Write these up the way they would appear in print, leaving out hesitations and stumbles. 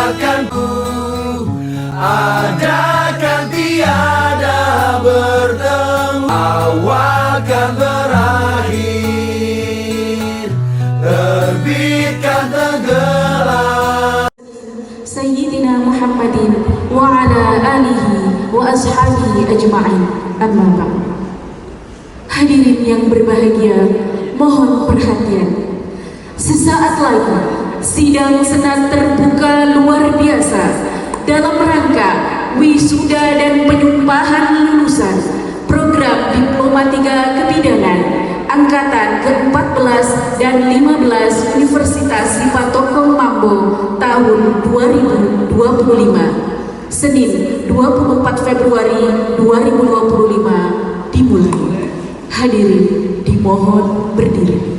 akanku adakan tiada bertemu, awal kan berakhir, terbitkan tenggelam. Sayyidina Muhammadin wa ala alihi wa ashabihi ajma'in, amma ba'd. Hadirin yang berbahagia, mohon perhatian. Sesaat lagi sidang senat terbuka luar biasa dalam rangka wisuda dan penyumpahan lulusan program Diploma 3 Kebidanan Angkatan ke-14 dan 15 Universitas Lipatoko Mambo tahun 2025, Senin 24 Februari 2025 dimulai. Hadirin dimohon berdiri.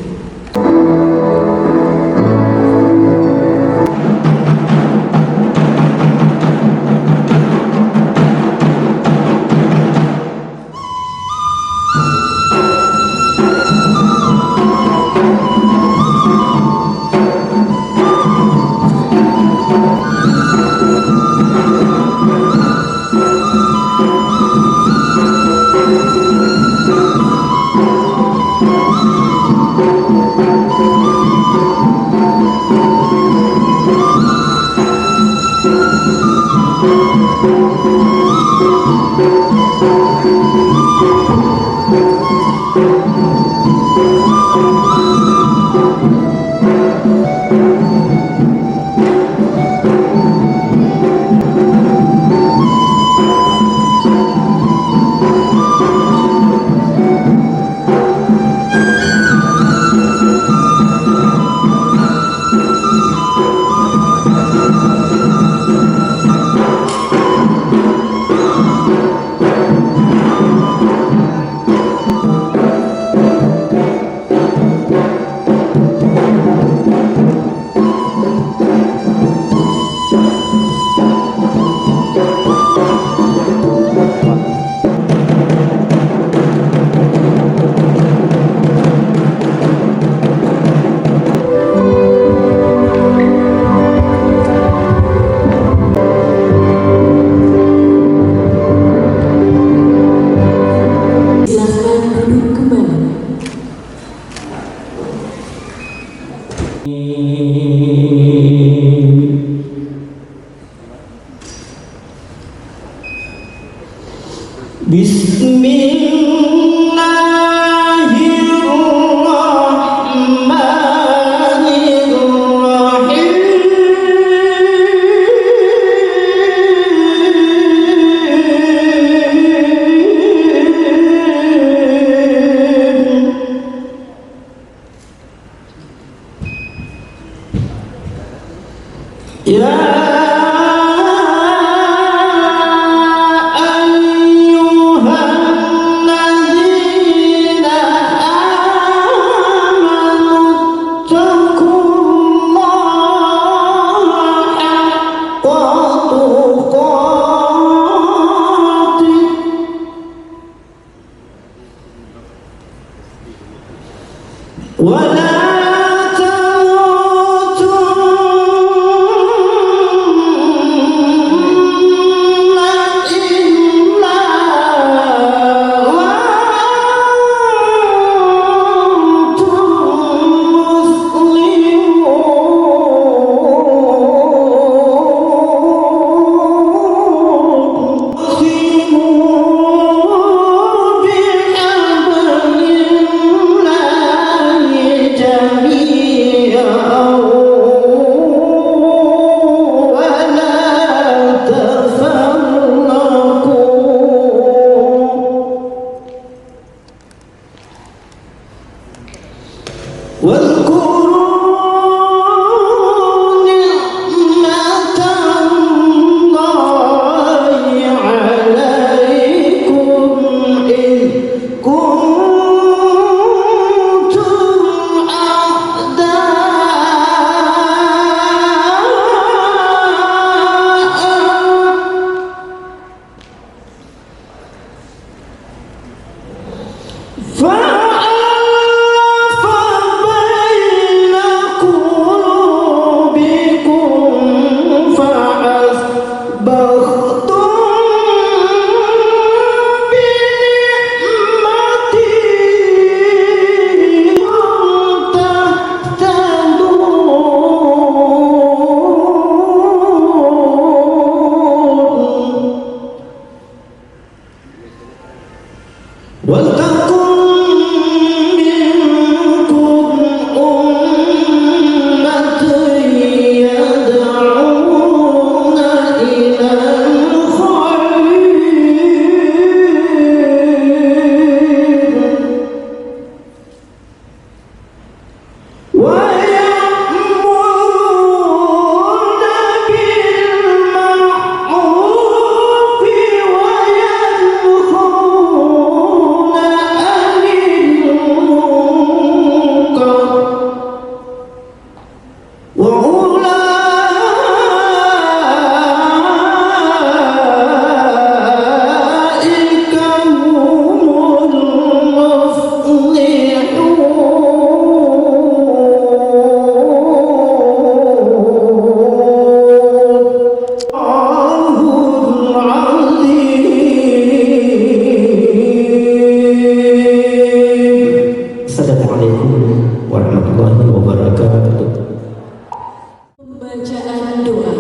doa.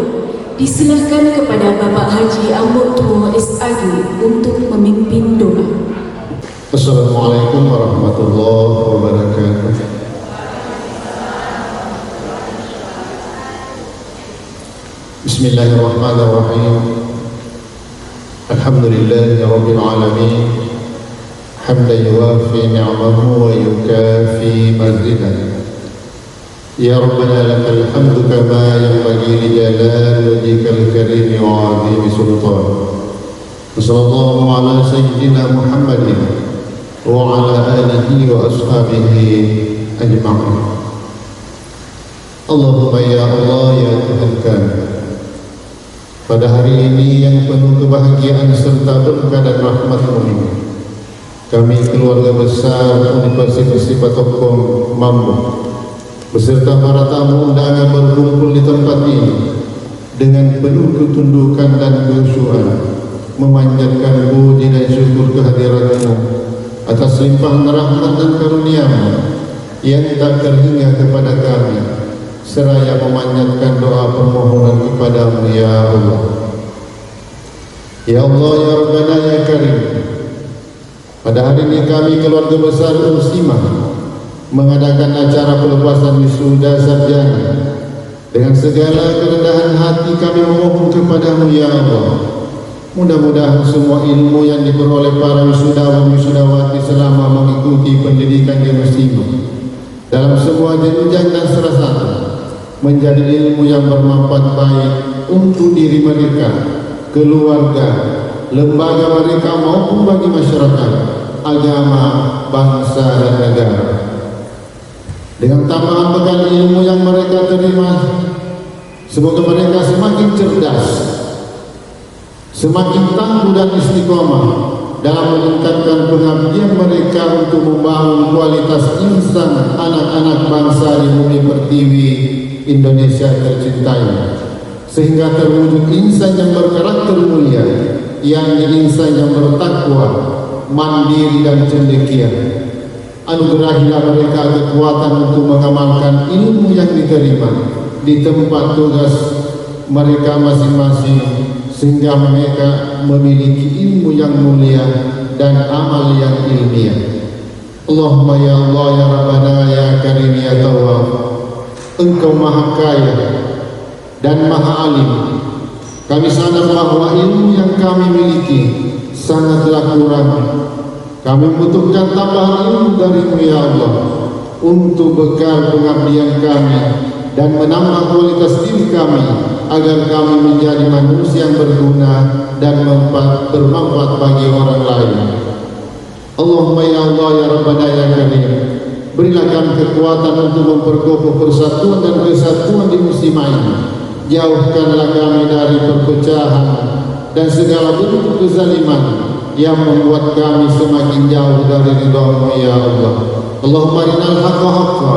Disilahkan kepada Bapak Haji Ambok Tua SAG untuk memimpin doa. Assalamualaikum warahmatullahi wabarakatuh. Bismillahirrahmanirrahim. Alhamdulillahi rabbil alamin. Hamdan yuwafi ni'amahu wa yukafi mazidah. Ya Rabbana lakal hamdu kama yanbaghi li jalali wajhikal karim wa 'azimi sultan. Sallallahu ala sayyidina Muhammadin wa ala alihi wa ashabihi ajma'in. Allahumma ya Allah ya Tuhan kami, pada hari ini yang penuh kebahagiaan serta berkah dan rahmat-Mu ini, kami keluarga besar Universitas Sipatokom Mambo beserta para tamu undangan berkumpul di tempat ini dengan penuh ketundukan dan kekhusyuan memanjatkan puji dan syukur kehadirat-Mu atas limpahan rahmat dan karunia-Mu yang tak terhingga kepada kami, seraya memanjatkan doa permohonan kepada-Mu ya Allah. Ya Allah ya Rabbana ya Karim, pada hari ini kami keluarga besar Muslimah mengadakan acara pelepasan wisuda sarjana. Dengan segala kerendahan hati kami memohon kepada-Mu ya Allah, mudah-mudahan semua ilmu yang diperoleh para wisudawan wisudawati selama mengikuti pendidikan di Muslimah dalam semua jenjang dan serasana menjadi ilmu yang bermanfaat baik untuk diri mereka, keluarga, lembaga mereka maupun bagi masyarakat, agama, bangsa dan negara. Dengan tambahan bekal ilmu yang mereka terima, semoga mereka semakin cerdas, semakin tangguh dan istiqomah dalam meningkatkan pengabdian mereka untuk membangun kualitas insan anak-anak bangsa di bumi pertiwi Indonesia tercintai, sehingga terwujud insan yang berkarakter mulia, yakni insan yang bertakwa, mandiri dan cendekia. Anugerahilah mereka kekuatan untuk mengamalkan ilmu yang diterima di tempat tugas mereka masing-masing, sehingga mereka memiliki ilmu yang mulia dan amal yang ilmiah. Allahumma ya Allah ya Rabbana ya Karim ya Tawwab, Engkau maha kaya dan maha alim. Kami sadar bahwa ilmu yang kami miliki sangatlah kurang. Kami membutuhkan tambahan ilmu dari-Mu ya Allah untuk bekal pengabdian kami dan menambah kualitas diri kami agar kami menjadi manusia yang berguna dan bermanfaat bagi orang lain. Allahumma ya Allah ya Rabbana ya Karim, berilah kami kekuatan untuk memperkokoh persatuan dan kesatuan di muslimah ini. Jauhkanlah kami dari perpecahan dan segala bentuk kezaliman yang membuat kami semakin jauh dari ridha-Mu ya Allah. Allahumma arinal haqqa haqqa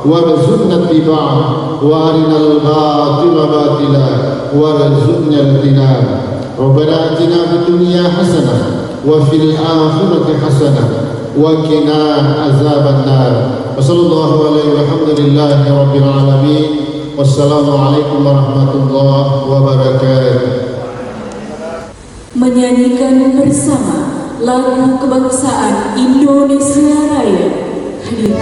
warzuqna ittiba'ah wa arinal batila batila warzuqna ijtinab. Rabbana atina fid dunya hasanah wa fil akhirati hasanah wa qina azaban nar. Wassallallahu alaihi walhamdulillahi rabbil alamin. Wassalamualaikum warahmatullahi wabarakatuh. Menyanyikan bersama lagu kebangsaan Indonesia Raya. Hadir.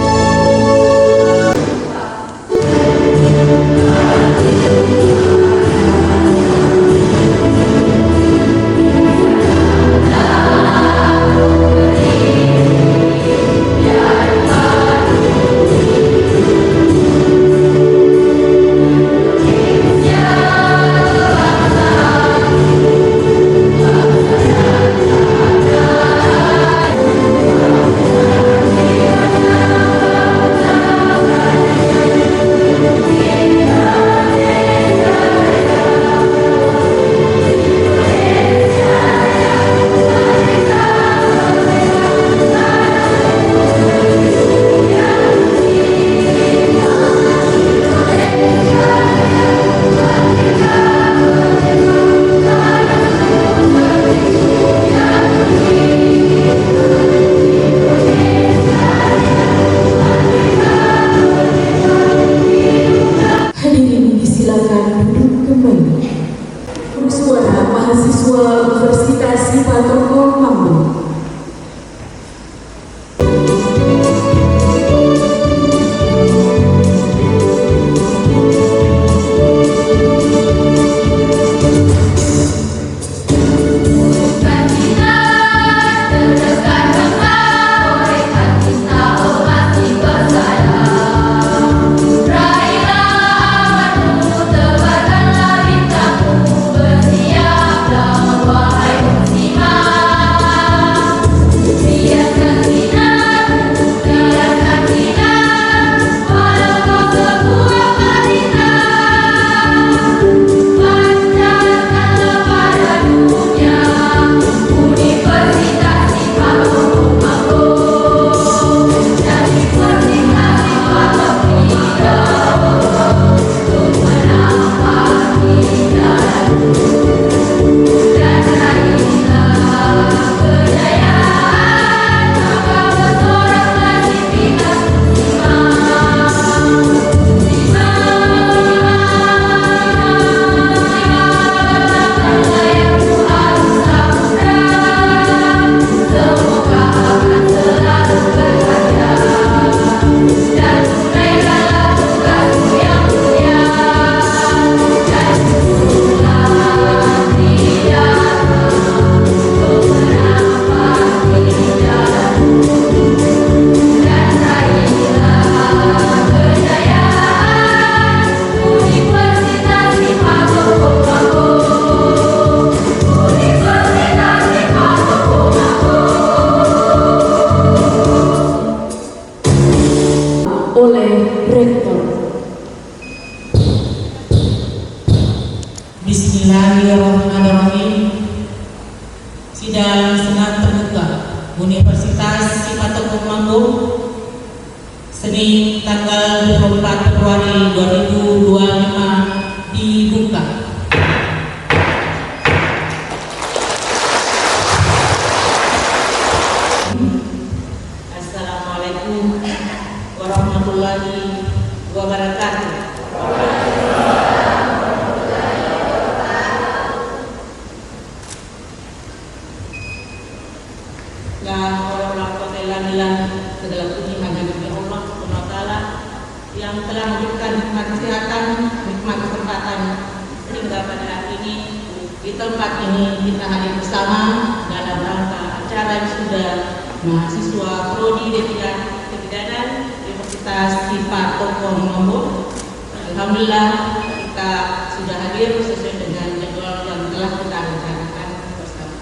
Baik. Bersuara mahasiswa Universitas Sipatorko Mambo. Oleh Rektor. Bismillahirrahmanirrahim. Sidang Senat Terbuka Universitas Sipatorko Mambo, Senin tanggal 24 Februari 2025 dibuka. Assalamualaikum warahmatullahi wabarakatuh. Segala puji hanya bagi Allah Subhanahu wa Ta'ala yang telah memberikan nikmat kesehatan, nikmat kesempatan hingga pada hari ini di tempat ini kita hadir bersama dalam rangka acara wisuda mahasiswa Prodi Kebidanan Universitas Sipatorko Mambo. Alhamdulillah kita sudah hadir sesuai dengan jadwal yang telah kita rencanakan bersama.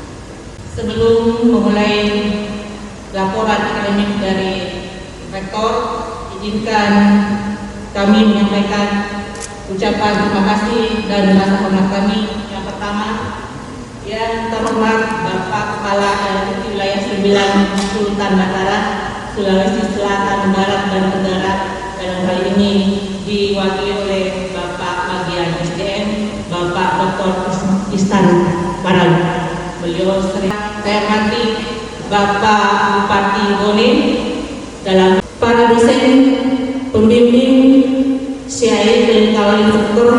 Sebelum memulai laporan akademik dari Rektor, izinkan kami menyampaikan ucapan terima kasih dan rasa hormat kami. Yang pertama, yang terhormat Bapak Kepala LRT Wilayah 9 Sultan Mataram, Sulawesi Selatan, Barat dan Tenggara, dalam hal ini diwakili oleh Bapak Bagian SDM, Bapak Dr. Istan Parang. Beliau sering saya hormati Bapak Bupati Bone, dalam para dosen, pembimbing, syai dan kawan instruktur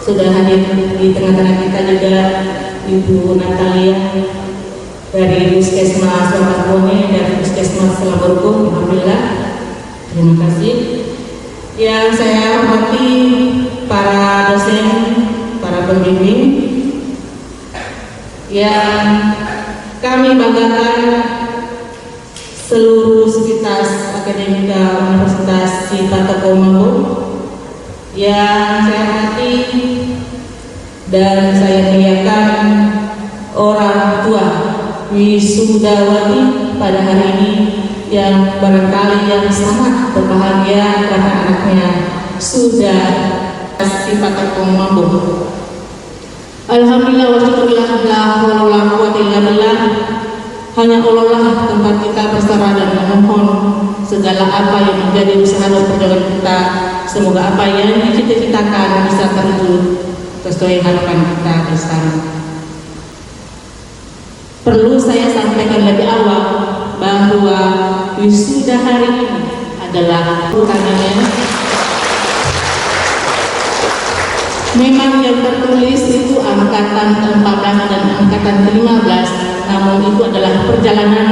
sudah hadir di tengah-tengah kita juga Ibu Natalia dari Puskesmas Bone dan Puskesmas Selangorgo. Alhamdulillah, terima kasih. Yang saya hormati para dosen, para pembimbing yang kami banggakan, seluruh sivitas akademika Universitas Sipatorko Mambo yang saya hormati dan saya muliakan orang tua wisudawati pada hari ini yang barangkali yang sangat berbahagia karena anaknya sudah Sipatorko Mambo. Alhamdulillah wa syukurillah la haula wala quwwata illa billah. Hanya Allah lah tempat kita bersama dan memohon segala apa yang menjadi usaha dan perjuangan kita. Semoga apa yang dicita-citakan bisa terwujud sesuai harapan kita bersama. Perlu saya sampaikan lebih awal bahwa wisuda hari ini adalah bukannya Memang yang tertulis itu angkatan ke-14 dan angkatan ke-15, namun itu adalah perjalanan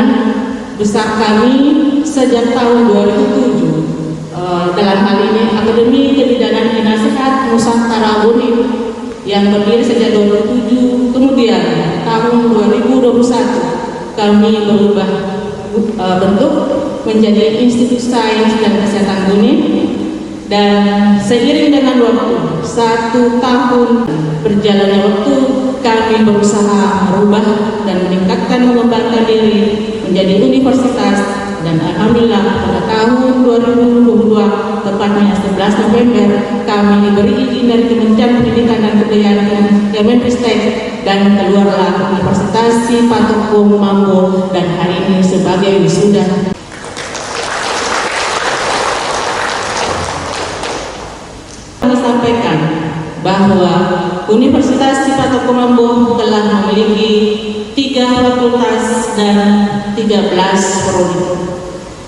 besar kami sejak tahun 2007. Dalam hal ini Akademi Kebidanan Dinasihat Nusantara UNIF yang berdiri sejak 2007, kemudian tahun 2021 kami berubah bentuk menjadi Institut Sains dan Kesehatan UNIF. Dan seiring dengan waktu, 1 tahun berjalannya waktu, kami berusaha merubah dan meningkatkan mengembangkan diri menjadi universitas. Dan alhamdulillah pada tahun 2022, tepatnya 11 November, kami diberi izin dari Kementerian Pendidikan dan Kebudayaan Kemenristek dan keluarlah Universitas Sipatok Mambo, dan hari ini sebagai wisuda. Sampaikan bahwa Universitas Sipatok Mambo telah memiliki 3 fakultas dan 13 prodi,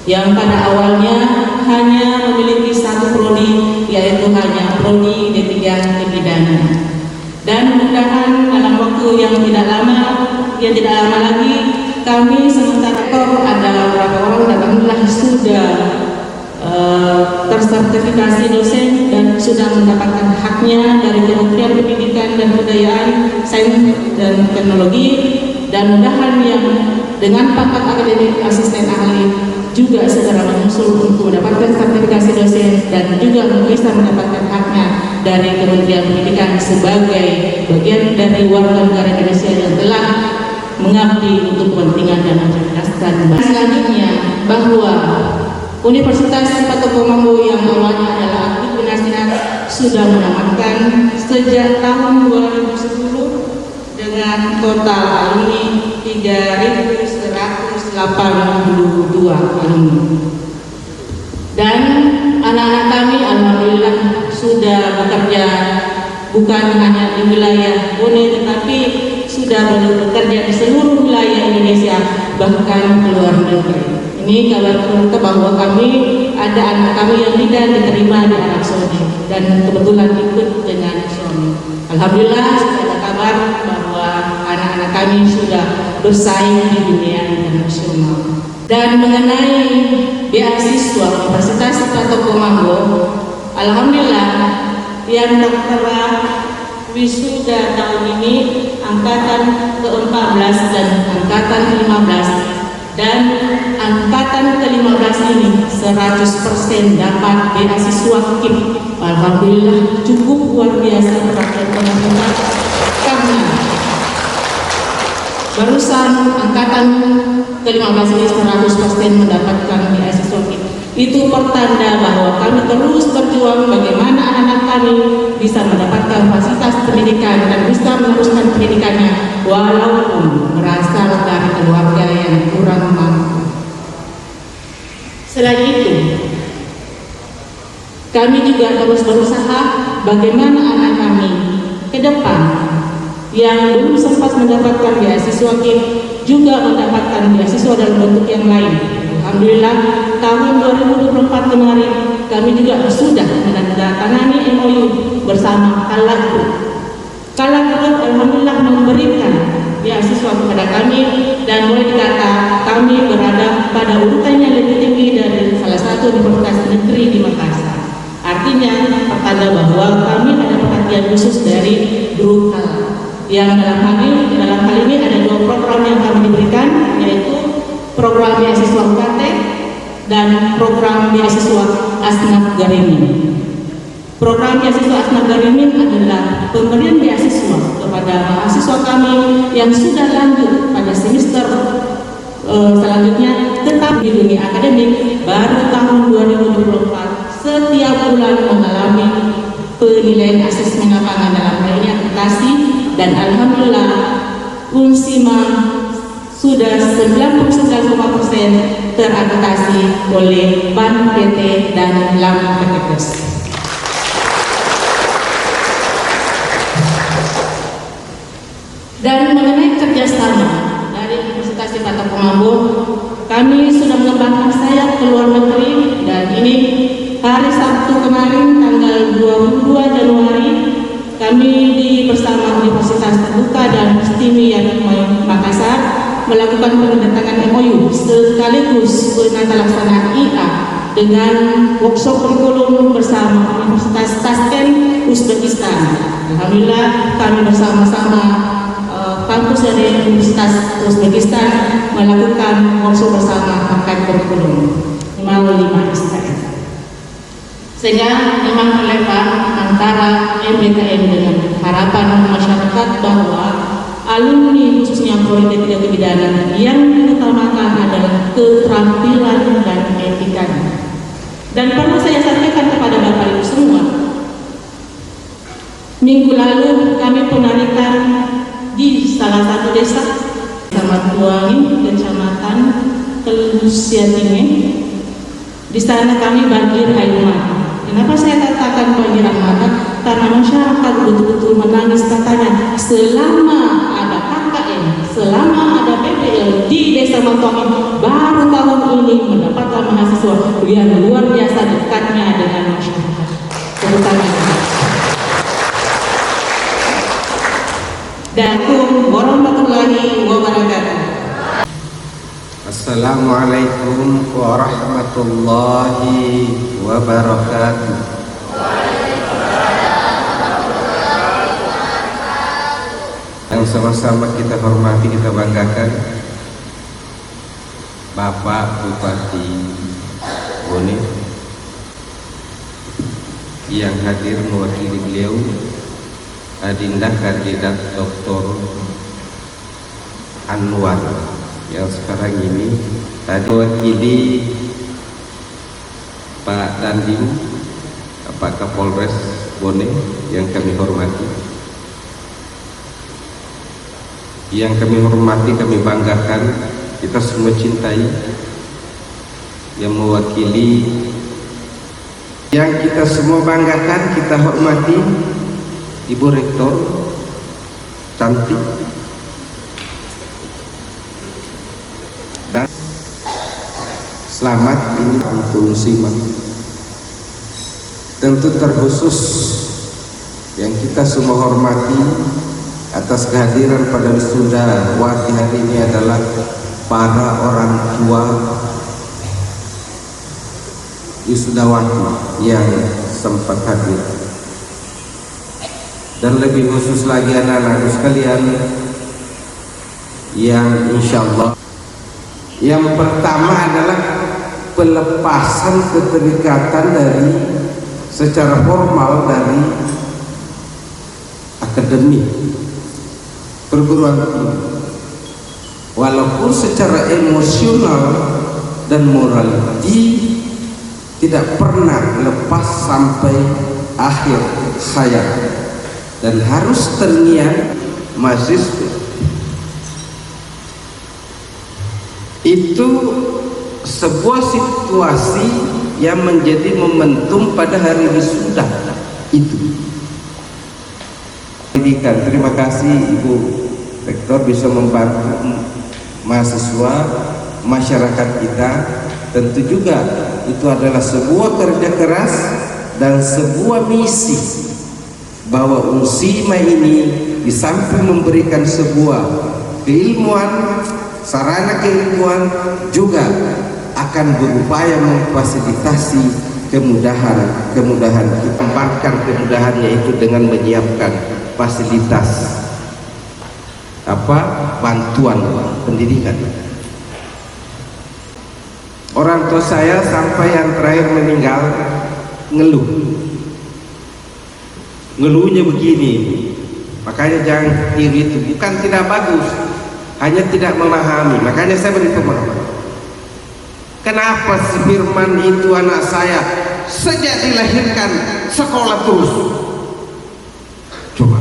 yang pada awalnya hanya memiliki 1 prodi, yaitu hanya prodi D3 Kebidanan. Dan mudah-mudahan dalam waktu yang tidak lama lagi, kami sementara ada beberapa orang dan alhamdulillah sudah tersertifikasi dosen dan sudah mendapatkan haknya dari Kementerian Pendidikan dan Kebudayaan, Sains dan Teknologi, dan mudahan yang dengan pangkat akademik asisten ahli juga segera menyusul untuk mendapatkan sertifikasi dosen dan juga bisa mendapatkan haknya dari Kementerian Pendidikan sebagai bagian dari warga negara Indonesia yang telah mengabdi untuk kepentingan dan mencerdaskan. Selanjutnya bahwa Universitas Sipatok Mambo yang awalnya adalah aktif penasihat sudah menamatkan sejak tahun 2010 dengan total alumni 3.182 alumni. Dan anak-anak kami alhamdulillah sudah bekerja bukan hanya di wilayah Bone, tetapi sudah bekerja di seluruh wilayah Indonesia, bahkan ke luar negeri. Ini kabar kita bahwa kami ada anak kami yang tidak diterima di Arab Saudi dan kebetulan ikut dengan suami. Alhamdulillah sudah ada kabar bahwa anak-anak kami sudah bersaing di dunia internasional. Dan mengenai beasiswa Universitas Sipatok Mambo, alhamdulillah yang tertera wisuda tahun ini angkatan ke-14 dan angkatan ke-15, dan angkatan ke-15 ini 100% dapat beasiswa KIP. Alhamdulillah cukup luar biasa perhatian teman-teman, karena barusan angkatan ke-15 ini 100% mendapatkan beasiswa KIP. Itu pertanda bahwa kami terus berjuang bagaimana anak-anak kami bisa mendapatkan fasilitas pendidikan dan bisa meneruskan pendidikannya walaupun berasal dari keluarga yang kurang mampu. Selain itu, kami juga terus berusaha bagaimana anak kami ke depan yang belum sempat mendapatkan beasiswa KIP juga mendapatkan beasiswa dalam bentuk yang lain. Alhamdulillah tahun 2024 kemarin kami juga sudah menandatangani MOU bersama Kalak Group. Kalak Group alhamdulillah memberikan beasiswa kepada kami, dan boleh dikata kami berada pada urutan yang lebih tinggi dari salah satu universitas negeri di Makassar. Artinya pertanda bahwa kami ada perhatian khusus dari grup Kalak. Yang dalam hal ini ada 2 program yang kami diberikan, yaitu program beasiswa UKT dan program beasiswa Asnaf Garimin. Program beasiswa Asnaf Garimin adalah pemberian beasiswa kepada mahasiswa kami yang sudah lanjut pada semester selanjutnya tetap di dunia akademik baru tahun 2024 setiap bulan mengalami penilaian asesmen lapangan dalam hal ini akreditasi, dan alhamdulillah Unsima sudah 99,% terakreditasi oleh BAN PT dan LAM PTKes. Dan mengenai kerjasama dari Universitas Sipatok Mambo, kami sudah mengembangkan sayap ke luar negeri, dan ini hari Sabtu kemarin tanggal 22 Januari kami bersama Universitas Terbuka dan Istimewaan Makassar melakukan penandatanganan MOU sekaligus penandatanganan IA dengan workshop kurikulum bersama Universitas Tashkent, Uzbekistan. Alhamdulillah kami bersama-sama kampus dari Universitas Uzbekistan melakukan workshop bersama terkait kurikulum 55 SKS. Sehingga memang melebar antara MBKM dengan harapan masyarakat bahwa alumni khususnya Politeknik dan Kebidanan yang diutamakan adalah keterampilan dan etikanya. Dan perlu saya sampaikan kepada Bapak Ibu semua, minggu lalu kami penarikan di salah satu desa, Kecamatan Tuangi, Kecamatan Telusiatinge. Di sana kami banjir air mata. Kenapa saya katakan banjir air mata? Karena masyarakat betul-betul menangis, katanya selama ada KKN, selama ada PPL di Desa Mantuangi, baru tahun ini mendapatkan mahasiswa yang luar biasa dekatnya dengan masyarakat. Terutama dan warahmatullahi wabarakatuh. Assalamualaikum warahmatullahi wabarakatuh. Yang sama-sama kita hormati, kita banggakan Bapak Bupati Bone yang hadir mewakili beliau, Adinda Kandidat Dr. Anwar yang sekarang ini tadi mewakili Pak Dandim, Pak Kapolres Bone yang kami hormati, kami banggakan, kita semua cintai, yang mewakili, yang kita semua banggakan, kita hormati Ibu Rektor cantik dan selamat ini untuk Simak. Tentu terkhusus yang kita semua hormati atas kehadiran pada wisuda wati hari ini adalah para orang tua wisudawati yang sempat hadir, dan lebih khusus lagi anak-anakku sekalian yang insya Allah yang pertama adalah pelepasan keterikatan dari secara formal dari akademik perguruan tinggi, walaupun secara emosional dan morality tidak pernah lepas sampai akhir hayat dan harus terngiang mahasiswa. Itu sebuah situasi yang menjadi momentum pada hari wisuda itu. Terima kasih Ibu Rektor bisa membantu mahasiswa, masyarakat kita. Tentu juga itu adalah sebuah kerja keras dan sebuah misi bahwa Unsima ini di samping memberikan sebuah keilmuan, sarana keilmuan, juga akan berupaya memfasilitasi kemudahan kita, kembangkan kemudahannya itu dengan menyiapkan fasilitas bantuan pendidikan. Orang tua saya sampai yang terakhir meninggal ngeluhnya begini, makanya jangan tiru itu, bukan tidak bagus, hanya tidak memahami. Makanya saya beri pemahaman. Kenapa si Firman itu anak saya sejak dilahirkan sekolah terus? Coba.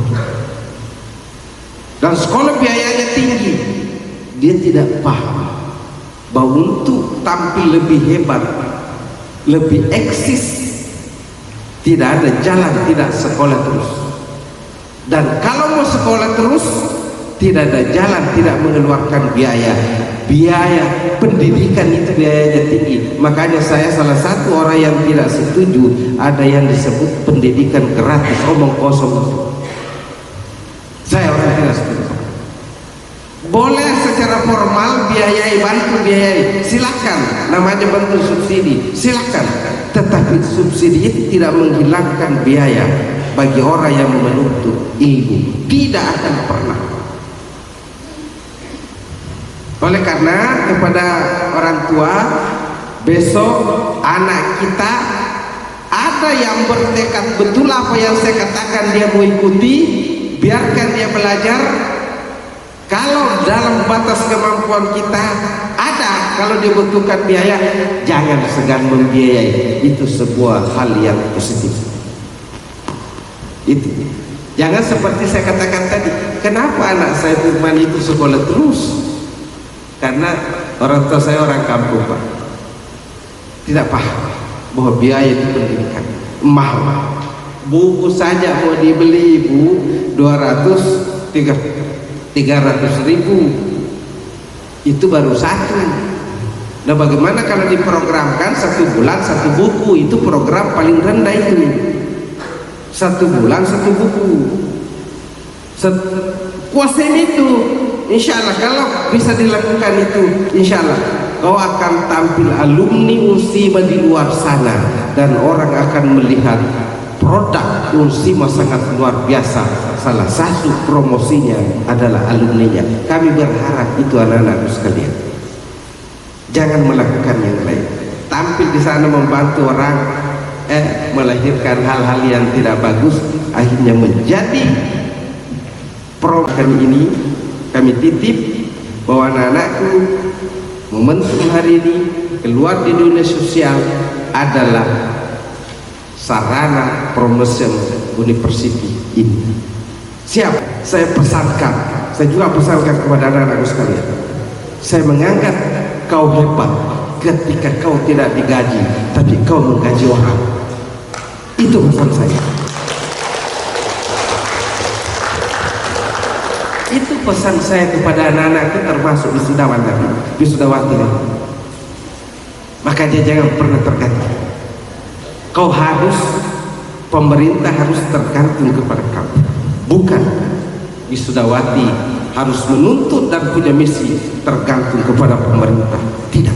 Dan sekolah biayanya tinggi. Dia tidak paham bahwa untuk tampil lebih hebat, lebih eksis, tidak ada jalan tidak sekolah terus. Dan kalau mau sekolah terus, tidak ada jalan tidak mengeluarkan biaya. Biaya pendidikan itu biayanya tinggi. Makanya saya salah satu orang yang tidak setuju ada yang disebut pendidikan gratis, omong kosong. biayai, bantu biayai, silakan, namanya bentuk subsidi, silakan. Tetapi subsidi itu tidak menghilangkan biaya bagi orang yang menuntut ilmu, tidak akan pernah. Oleh karena kepada orang tua, besok anak kita ada yang bertekad betul apa yang saya katakan, dia mau ikuti, biarkan dia belajar. Kalau dalam batas kemampuan kita ada, kalau dia butuhkan biaya, jangan segan membiayai. Itu sebuah hal yang positif. Itu jangan seperti saya katakan tadi, kenapa anak saya Firman itu sekolah terus? Karena orang tua saya orang kampung, Pak, tidak paham bahwa biaya itu pendidikan mahal. Buku saja mau dibeli Ibu 300.000, itu baru satu. Nah, bagaimana kalau diprogramkan 1 bulan 1 buku? Itu program paling rendah itu, 1 bulan 1 buku. Kuasain itu, insya Allah. Kalau bisa dilakukan itu, insya Allah kau akan tampil alumni Unsima di luar sana, dan orang akan melihat produk Unsima sangat luar biasa. Salah satu promosinya adalah alumninya. Kami berharap itu anak-anakku sekalian, jangan melakukan yang lain. Tampil di sana membantu orang, melahirkan hal-hal yang tidak bagus, akhirnya menjadi program ini. Kami titip bahwa anak-anakku, momentum hari ini keluar di dunia sosial adalah sarana promosi university ini. Siap, saya pesankan, saya juga pesankan kepada anak-anakku sekalian, saya menganggap kau hebat ketika kau tidak digaji, tapi kau menggaji orang. Itu pesan saya. Itu pesan saya kepada anak-anakku, termasuk wisudawan tadi, wisudawati. Makanya jangan pernah tergantung. Kau harus, pemerintah harus tergantung kepada kau, bukan wisudawati harus menuntut dan punya misi tergantung kepada pemerintah. Tidak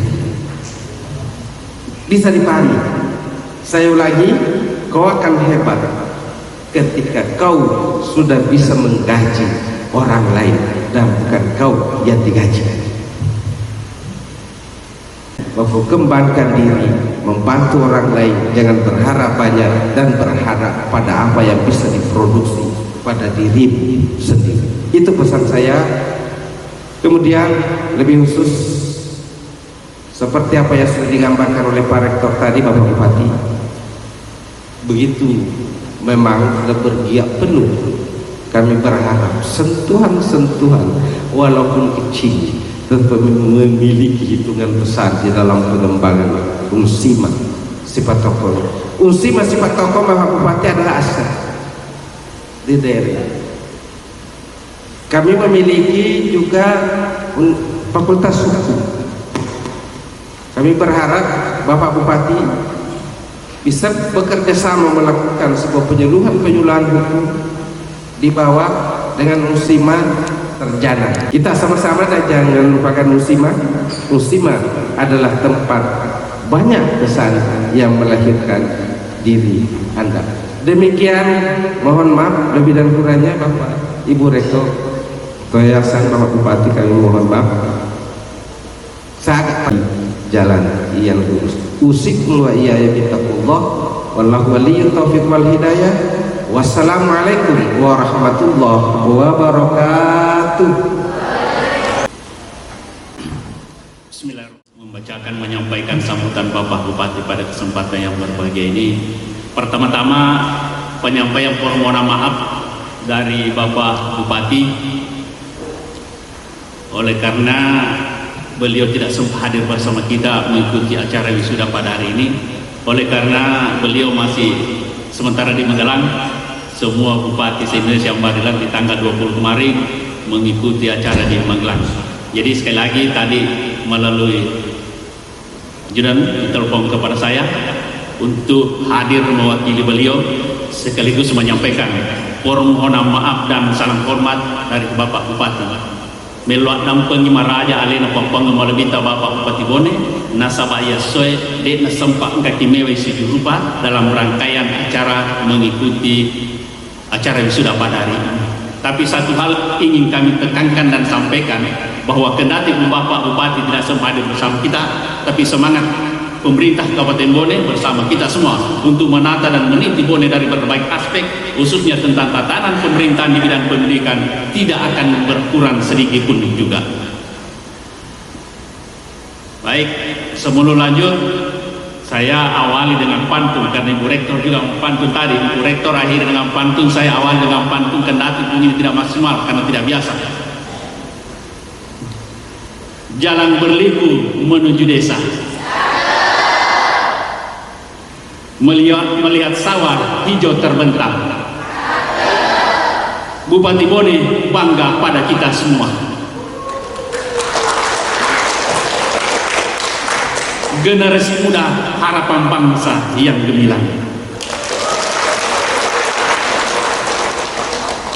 bisa dipahami. Saya ulangi, kau akan hebat ketika kau sudah bisa menggaji orang lain dan bukan kau yang digaji. Bahwa kembangkan diri, membantu orang lain, jangan berharap banyak dan berharap pada apa yang bisa diproduksi pada dirimu sendiri. Itu pesan saya. Kemudian lebih khusus, seperti apa yang sudah digambarkan oleh Pak Rektor tadi, Bapak Bupati, begitu memang bergiat penuh. Kami berharap sentuhan-sentuhan walaupun kecil tetap memiliki hitungan besar di dalam pengembangan Unsima sifat tokoh. Unsima sifat tokoh Bapak Bupati adalah aset di daerah. Kami memiliki juga fakultas hukum. Kami berharap Bapak Bupati bisa bekerja sama melakukan sebuah penyuluhan hukum di bawah dengan Unsima Terjana. Kita sama-sama dan jangan lupakan Unsima. Unsima adalah tempat banyak kesan yang melahirkan diri Anda. Demikian, mohon maaf lebih dan kurangnya Bapak Ibu Rektor, Toyasan Bapak Bupati, kami mohon maaf. Saat jalan yang lurus. Usikum wa iyaya bittaqullah. Wallahu waliyyut taufiq wal hidayah. Wassalamualaikum warahmatullahi wabarakatuh. Bismillahirrahmanirrahim. Membacakan, menyampaikan sambutan Bapak Bupati pada kesempatan yang berbahagia ini. Pertama-tama penyampaian permohonan maaf dari Bapak Bupati oleh karena beliau tidak sempat hadir bersama kita mengikuti acara wisuda pada hari ini. Oleh karena beliau masih sementara di Magelang, semua bupati se-Indonesia Magelang di tanggal 20 kemarin mengikuti acara di Magelang. Jadi sekali lagi tadi melalui ajudan telepon kepada saya untuk hadir mewakili beliau sekaligus menyampaikan permohonan maaf dan salam hormat dari Bapak Bupati. meluat nampeng Raja alena pangpang malebita Bapak Bupati Bone nasabaya soe de nasempak kaki mewe sejurupa dalam rangkaian acara mengikuti acara wisuda pada hari ini. Tapi satu hal ingin kami tekankan dan sampaikan, bahwa kendati Bapak Bupati tidak sempat hadir bersama kita, tapi semangat pemerintah Kabupaten Bone bersama kita semua untuk menata dan meniti Bone dari berbagai aspek, khususnya tentang tatanan pemerintahan di bidang pendidikan, tidak akan berkurang sedikit pun juga. Baik, sebelum lanjut, saya awali dengan pantun, karena Ibu Rektor juga pantun tadi. Ibu Rektor akhir dengan pantun, saya awali dengan pantun, kendati bunyi tidak maksimal karena tidak biasa. Jalan berliku menuju desa, melihat sawah hijau terbentang. Bupati Bone bangga pada kita semua. Generasi muda harapan bangsa yang gemilang.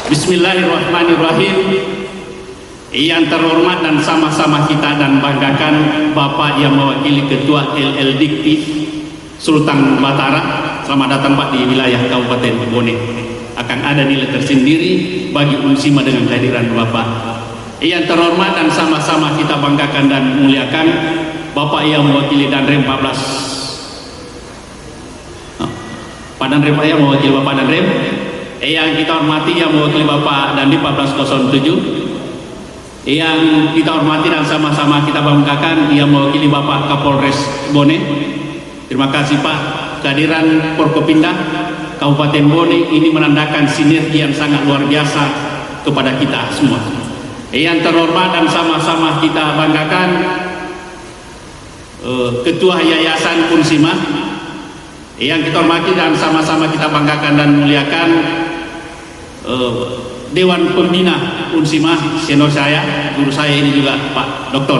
Bismillahirrahmanirrahim. Yang terhormat dan sama-sama kita dan banggakan Bapak yang mewakili Ketua LLDikti Sultan Batara. Selamat datang Pak di wilayah Kabupaten Bone. Akan ada nilai tersendiri bagi Unsima dengan kehadiran Bapak. Yang terhormat dan sama-sama kita banggakan dan muliakan Bapak yang mewakili Danrem 14. Pak Danrem yang mewakili Bapak Danrem. Yang kita hormati yang mewakili Bapak Dandim 1407. Yang kita hormati dan sama-sama kita banggakan yang mewakili Bapak Kapolres Bone. Terima kasih Pak. Kehadiran Forkopimda Kabupaten Bone ini menandakan sinergi yang sangat luar biasa kepada kita semua. Yang terhormat dan sama-sama kita banggakan Ketua Yayasan Unsima. Yang kita hormati dan sama-sama kita banggakan dan muliakan Dewan Pembina Unsima, senior saya, guru saya ini juga Pak Doktor.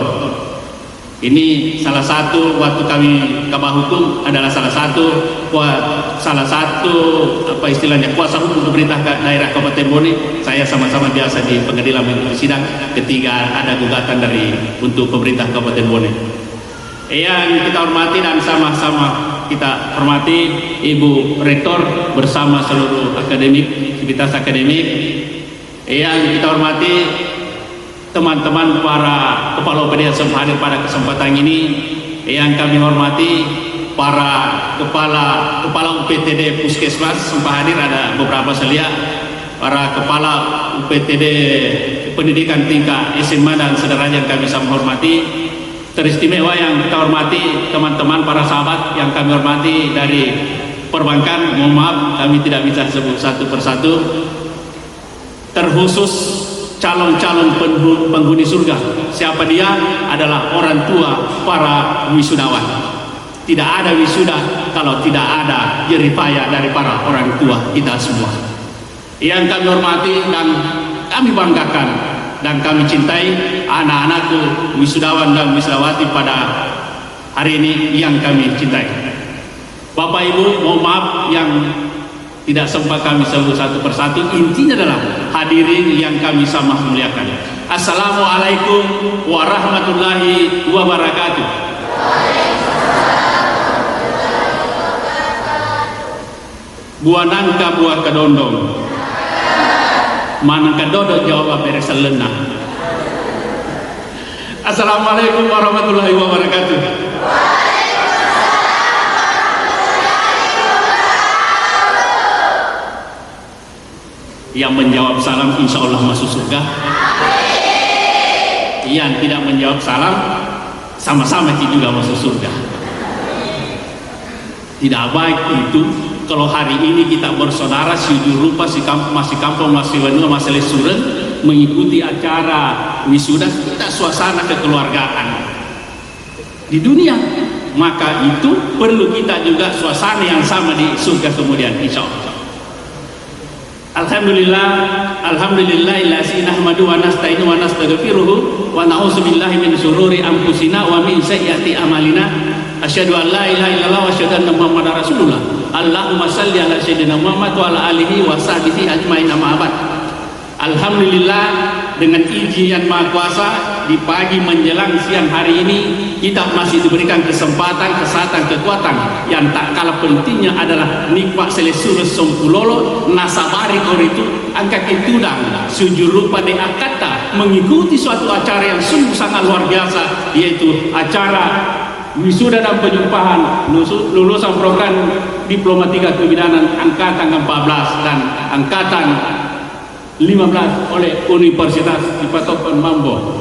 Ini salah satu waktu kami Kabah Hukum adalah salah satu apa istilahnya kuasa hukum pemerintah daerah Kabupaten Bone. Saya sama-sama biasa di pengadilan mengikuti sidang ketika ada gugatan dari untuk pemerintah Kabupaten Bone. Yang kita hormati dan sama-sama kita hormati Ibu Rektor bersama seluruh akademik, aktivitas akademik. Yang kita hormati teman-teman para kepala UPD yang sempat hadir pada kesempatan ini. Yang kami hormati para kepala UPTD Puskesmas sempat hadir, ada beberapa selia, para kepala UPTD pendidikan tingkat SMA dan sederajat yang kami sama hormati. Teristimewa yang kita hormati teman-teman para sahabat yang kami hormati dari perbankan. Mohon maaf kami tidak bisa sebut satu persatu. Terkhusus calon-calon penghuni surga. Siapa dia? Adalah orang tua para wisudawan. Tidak ada wisuda kalau tidak ada jeripaya dari para orang tua kita semua. Yang kami hormati dan kami banggakan dan kami cintai anak-anakku wisudawan dan wisudawati pada hari ini yang kami cintai. Bapak Ibu, mohon maaf yang tidak sempat kami sebut satu persatu. Intinya adalah hadirin yang kami sama muliakan. Assalamualaikum warahmatullahi wabarakatuh. Buah nangka buah kedondong, mana kedodo jawab beres lenah. Assalamualaikum warahmatullahi wabarakatuh. Yang menjawab salam insya Allah masuk surga. Yang tidak menjawab salam sama-sama kita juga masuk surga. Tidak baik itu kalau hari ini kita bersaudara si rupa si kampung masih wenua masih lesuren mengikuti acara wisuda, kita suasana kekeluargaan di dunia, maka itu perlu kita juga suasana yang sama di surga kemudian insya Allah. Alhamdulillahillazi nahmadu wa nasta'inu wa nastaghfiruhu wa na'udzubillahi min syururi anfusina wa min sayyiati a'malina. Asyhadu an la ilaha illallah wa asyhadu anna Muhammadar Rasulullah. Allahumma shalli ala sayyidina Muhammad wa ala alihi wa sahbihi ajmain, amma ba'd. Alhamdulillah dengan izin Yang Maha Kuasa di pagi menjelang siang hari ini kita masih diberikan kesempatan, kekuatan yang tak kalah pentingnya adalah nikmat selesurus sompulolo nasabari koritu angka ketudang sujud rupa de akata mengikuti suatu acara yang sungguh sangat luar biasa, yaitu acara wisuda dan penyumpahan lulusan program Diplomatika Kebidanan angkatan 14 dan angkatan 15 oleh Universitas Dipatokon Mambo.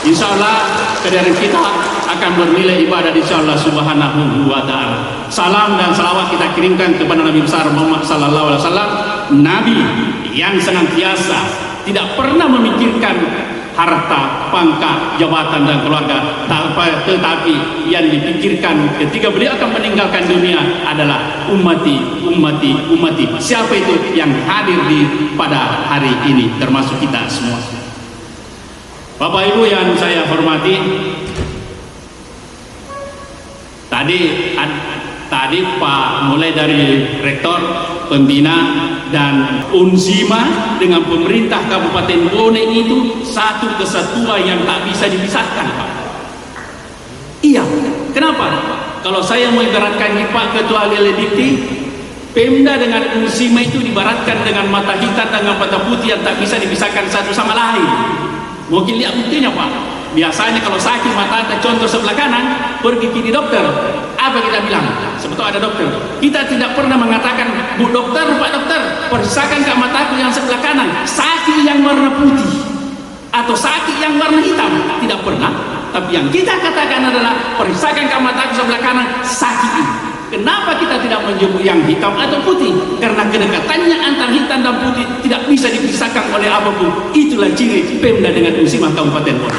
Insya Allah kehadiran kita akan bernilai ibadah insya Allah subhanahu wa ta'ala. Salam dan salawat kita kirimkan kepada Nabi besar Muhammad sallallahu alaihi wasallam, Nabi yang senantiasa tidak pernah memikirkan harta, pangkat, jabatan dan keluarga, tetapi yang dipikirkan ketika beliau akan meninggalkan dunia adalah ummati. Siapa itu yang hadir pada hari ini, termasuk kita semua. Bapak Ibu yang saya hormati, tadi Pak mulai dari rektor, pembina dan unsima dengan pemerintah Kabupaten Bone itu satu kesatuan yang tak bisa dipisahkan, Pak. Iya, kenapa? Kalau saya mau ibaratkan Pak Ketua Liledikti, Pemda dengan unsima itu dibaratkan dengan mata hitam dengan mata putih yang tak bisa dipisahkan satu sama lain. Mungkin lihat buktinya, Pak. Biasanya kalau sakit mata, contoh sebelah kanan, pergi ke dokter. Apa kita bilang? Sebetulnya ada dokter. Kita tidak pernah mengatakan, Bu dokter, Pak dokter, periksakan ke mataku yang sebelah kanan, sakit yang warna putih atau sakit yang warna hitam. Tidak pernah. Tapi yang kita katakan adalah, periksakan ke mataku sebelah kanan, sakit. Kenapa kita tidak menyebut yang hitam atau putih? Karena kedekatannya antara hitam dan putih tidak bisa dipisahkan oleh apapun. Itulah ciri Pemda dengan Unsima Kabupaten Bone.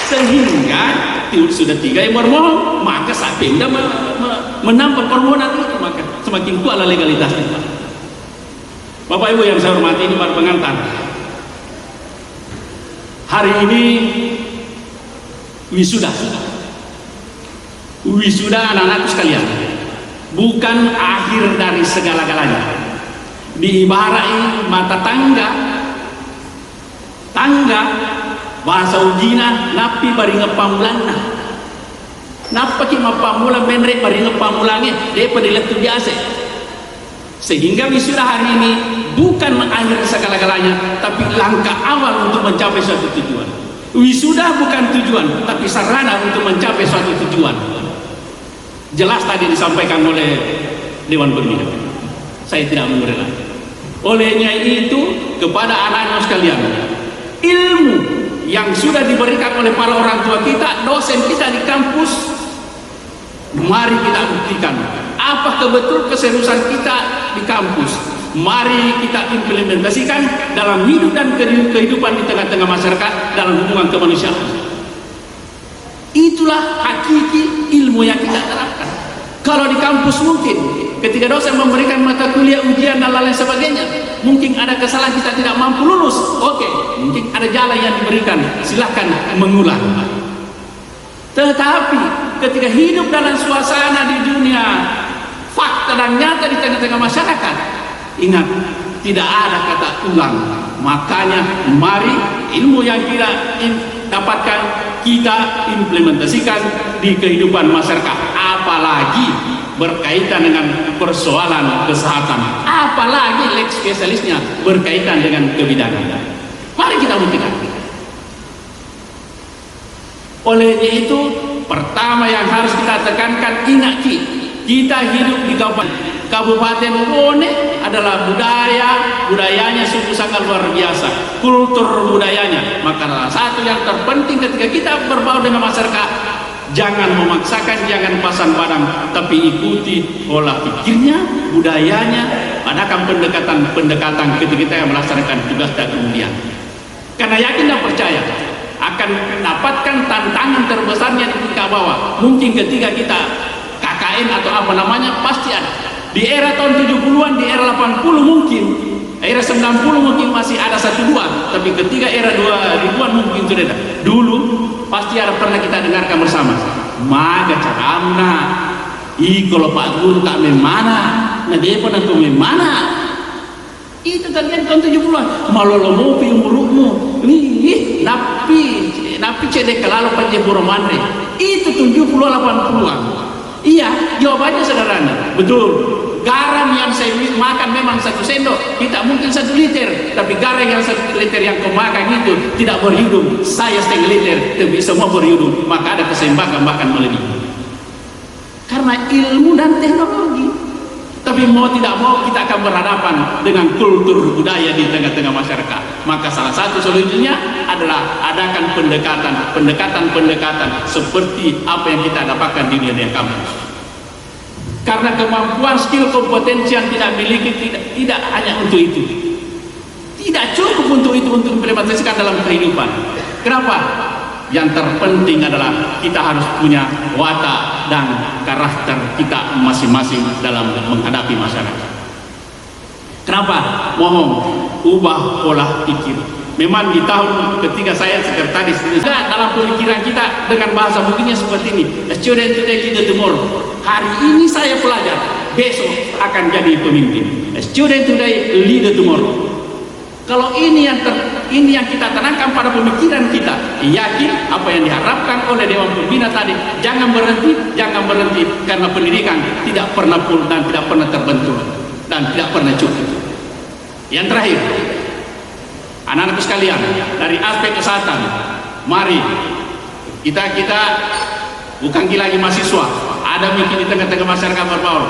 Sehingga sudah 3 yang bermohon, maka saat Pemda menambah permohonan itu, maka semakin kuatlah legalitasnya. Bapak Ibu yang saya hormati, ini para pengantar. Hari ini wisuda anak-anakku sekalian, bukan akhir dari segala-galanya. Diibarai mata tangga bahasa ujina napi bari ngepamulana, napa ki mapamulan menrek bari ngepamulange daripada letu biasa. Sehingga wisuda hari ini bukan akhir segala-galanya, tapi langkah awal untuk mencapai suatu tujuan. Wisuda bukan tujuan, tapi sarana untuk mencapai suatu tujuan. Jelas tadi disampaikan oleh Dewan Pembina, saya tidak mengulang. Olehnya itu kepada anak-anak sekalian, ilmu yang sudah diberikan oleh para orang tua kita, dosen kita di kampus, mari kita buktikan apakah betul keseriusan kita di kampus. Mari kita implementasikan dalam hidup dan kehidupan di tengah-tengah masyarakat dalam hubungan kemanusiaan. Itulah hakiki ilmu yang kita terapkan. Kalau di kampus mungkin ketika dosen memberikan mata kuliah, ujian dan lain sebagainya, mungkin ada kesalahan, kita tidak mampu lulus. Oke, mungkin ada jalan yang diberikan, silahkan mengulang. Tetapi ketika hidup dalam suasana di dunia fakta dan nyata di tengah-tengah masyarakat, ingat, tidak ada kata ulang. Makanya mari ilmu yang kita dapatkan kita implementasikan di kehidupan masyarakat, apalagi berkaitan dengan persoalan kesehatan, apalagi lex spesialisnya berkaitan dengan kebidanan. Mari kita buktikan. Olehnya itu, pertama yang harus kita tekankan, ingat kita hidup di Kabupaten Bone adalah budayanya sungguh sangat luar biasa, kultur budayanya. Maka salah satu yang terpenting ketika kita berbaur dengan masyarakat, jangan memaksakan, jangan pasang badan, tapi ikuti pola pikirnya, budayanya, adakan pendekatan ketika kita yang melaksanakan tugas dan kemudian. Karena yakin dan percaya akan mendapatkan tantangan terbesarnya di tingkat bawah. Mungkin ketika kita KKN atau apa namanya pasti ada. Di era tahun 70-an, di era 80 mungkin, era 90 mungkin masih ada 1-2, tapi ketika era 2000-an mungkin sudah ada. Dulu pasti ada pernah kita dengarkan bersama. Maga caramna, kalau Pak Guru tak memana, depo na mana. Itu kalian tahun 70-an malolomo pi umurukmu. Ih, napi cedek kelalo panjeburo mandre. Itu 70-80-an. Iya, jawabannya sederhana. Betul. Garam yang saya makan memang 1 sendok, tidak mungkin 1 liter. Tapi garam yang 1 liter yang kau makan itu tidak berhidung. Saya 1/2 liter, tapi semua berhidung. Maka ada keseimbangan makan melebihi. Karena ilmu dan teknologi. Tapi mau tidak mau kita akan berhadapan dengan kultur budaya di tengah-tengah masyarakat. Maka salah satu solusinya adalah adakan pendekatan seperti apa yang kita dapatkan di dunia kampus. Karena kemampuan, skill, kompetensi yang tidak miliki tidak hanya untuk itu. Tidak cukup untuk itu untuk implementasikan dalam kehidupan. Kenapa? Yang terpenting adalah kita harus punya watak dan karakter kita masing-masing dalam menghadapi masyarakat. Kenapa? Mohon ubah pola pikir. Memang di tahun ketika saya sekretaris dalam pemikiran kita dengan bahasa mungkinnya seperti ini. Student today, leader tomorrow. Hari ini saya pelajar, besok akan jadi pemimpin. Student today, leader tomorrow. Kalau ini yang kita tanamkan pada pemikiran kita, yakin apa yang diharapkan oleh Dewan Pembina tadi, jangan berhenti karena pendidikan tidak pernah pulih dan tidak pernah terbentuk dan tidak pernah cukup. Yang terakhir, anak-anakku sekalian, dari aspek kesehatan, mari kita bukan lagi mahasiswa, ada mikir di tengah-tengah masyarakat berbaur.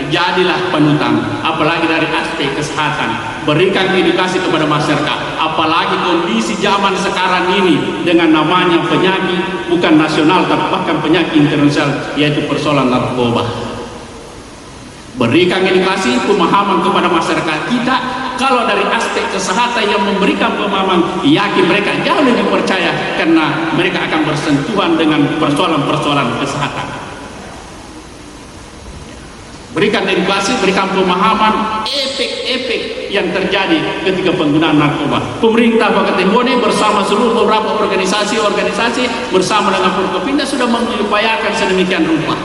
Jadilah panutan, apalagi dari aspek kesehatan. Berikan edukasi kepada masyarakat, apalagi kondisi zaman sekarang ini dengan namanya penyakit bukan nasional tapi bahkan penyakit internasional, yaitu persoalan narkoba. Berikan edukasi, pemahaman kepada masyarakat kita. Kalau dari aspek kesehatan yang memberikan pemahaman, yakin mereka jauh lebih percaya karena mereka akan bersentuhan dengan persoalan-persoalan kesehatan. Berikan edukasi, berikan pemahaman efek-efek yang terjadi ketika penggunaan narkoba. Pemerintah Kabupaten Bone bersama seluruh beberapa organisasi bersama dengan Forkopimda sudah mengupayakan sedemikian rupa.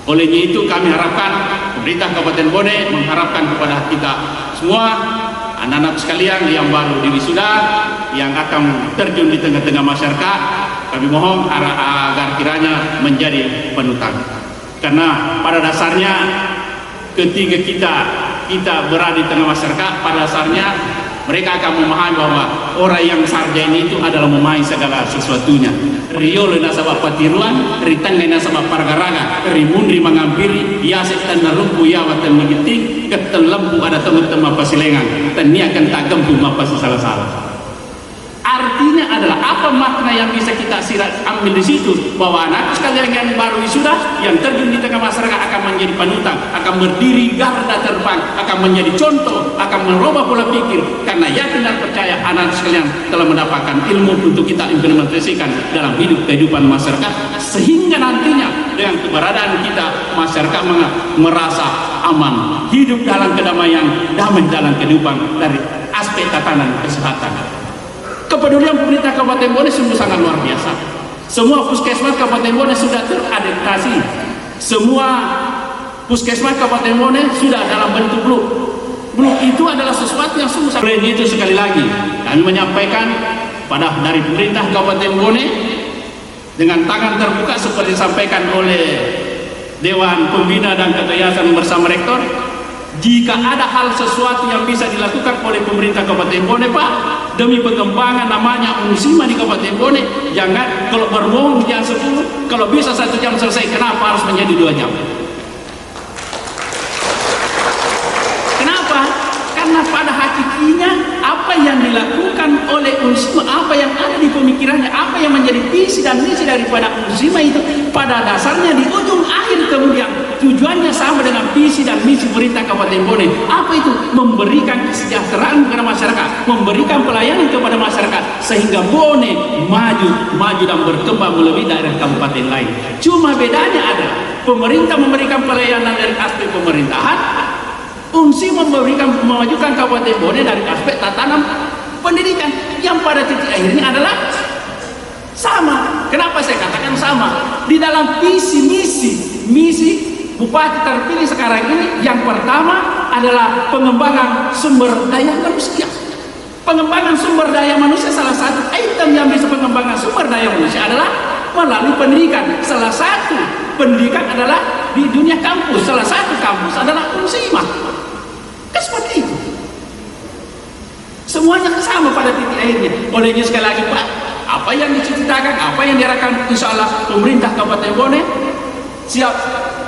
Olehnya itu kami harapkan pemerintah Kabupaten Bone mengharapkan kepada kita semua anak-anak sekalian yang baru diwisuda, yang akan terjun di tengah-tengah masyarakat, kami mohon agar kiranya menjadi panutan. Karena pada dasarnya ketika kita berada di tengah masyarakat, pada dasarnya mereka akan memahami bahwa orang yang sarjana itu adalah memahami segala sesuatunya. Riolo nasabah patiruan, ritangga nasabah pargaraga, rimundri mengampiri, yaset tan narumpu yawa tan migiting, ketel lempu ada teman-teman pasilengan, tan niakan tak gempu mapasi salah-salah. Artinya adalah apa makna yang bisa kita ambil di situ, bahwa anak sekalian yang baru wisuda yang terjun di tengah masyarakat akan menjadi panutan, akan berdiri garda terdepan, akan menjadi contoh, akan merubah pola pikir karena yakin dan percaya anak sekalian telah mendapatkan ilmu untuk kita implementasikan dalam hidup kehidupan masyarakat, sehingga nantinya dengan keberadaan kita masyarakat merasa aman, hidup dalam kedamaian, damai dalam kehidupan dari aspek tatanan kesehatan. Kepedulian pemerintah Kabupaten Bone sungguh sangat luar biasa. Semua puskesmas Kabupaten Bone sudah teradaptasi. Semua puskesmas Kabupaten Bone sudah dalam bentuk blue. Blue itu adalah sesuatu yang sungguh sangat. Oleh itu sekali lagi kami menyampaikan dari pemerintah Kabupaten Bone dengan tangan terbuka seperti disampaikan oleh Dewan Pembina dan Ketua Yayasan bersama Rektor. Jika ada hal sesuatu yang bisa dilakukan oleh pemerintah Kabupaten Bone, Pak, demi pengembangan namanya Unsima di Kabupaten Bone, jangan kalau berbohong jam 10, kalau bisa 1 jam selesai, kenapa harus menjadi 2 jam? Kenapa? Karena pada hakikatnya apa yang dilakukan oleh Unsima, apa yang ada di pemikirannya, apa yang menjadi visi dan misi daripada Unsima itu pada dasarnya di ujung akhir kemudian tujuannya sama dengan visi dan misi pemerintah Kabupaten Bone. Apa itu? Memberikan kesejahteraan kepada masyarakat, memberikan pelayanan kepada masyarakat sehingga Bone maju dan berkembang melebihi daerah kabupaten lain. Cuma bedanya adalah pemerintah memberikan pelayanan dari aspek pemerintahan, Unsima memajukan Kabupaten Bone dari aspek tatanan pendidikan yang pada titik akhirnya adalah sama. Kenapa saya katakan sama? Di dalam visi misi bupati terpilih sekarang ini, yang pertama adalah pengembangan sumber daya manusia. Pengembangan sumber daya manusia, salah satu item yang bisa pengembangan sumber daya manusia adalah melalui pendidikan. Salah satu pendidikan adalah di dunia kampus, salah satu kampus adalah Unsimah. Kan seperti itu. Semuanya sama pada titik akhirnya. Olehnya sekali lagi Pak, apa yang diciptakan, apa yang diarahkan, insya Allah pemerintah Kabupaten Bone siap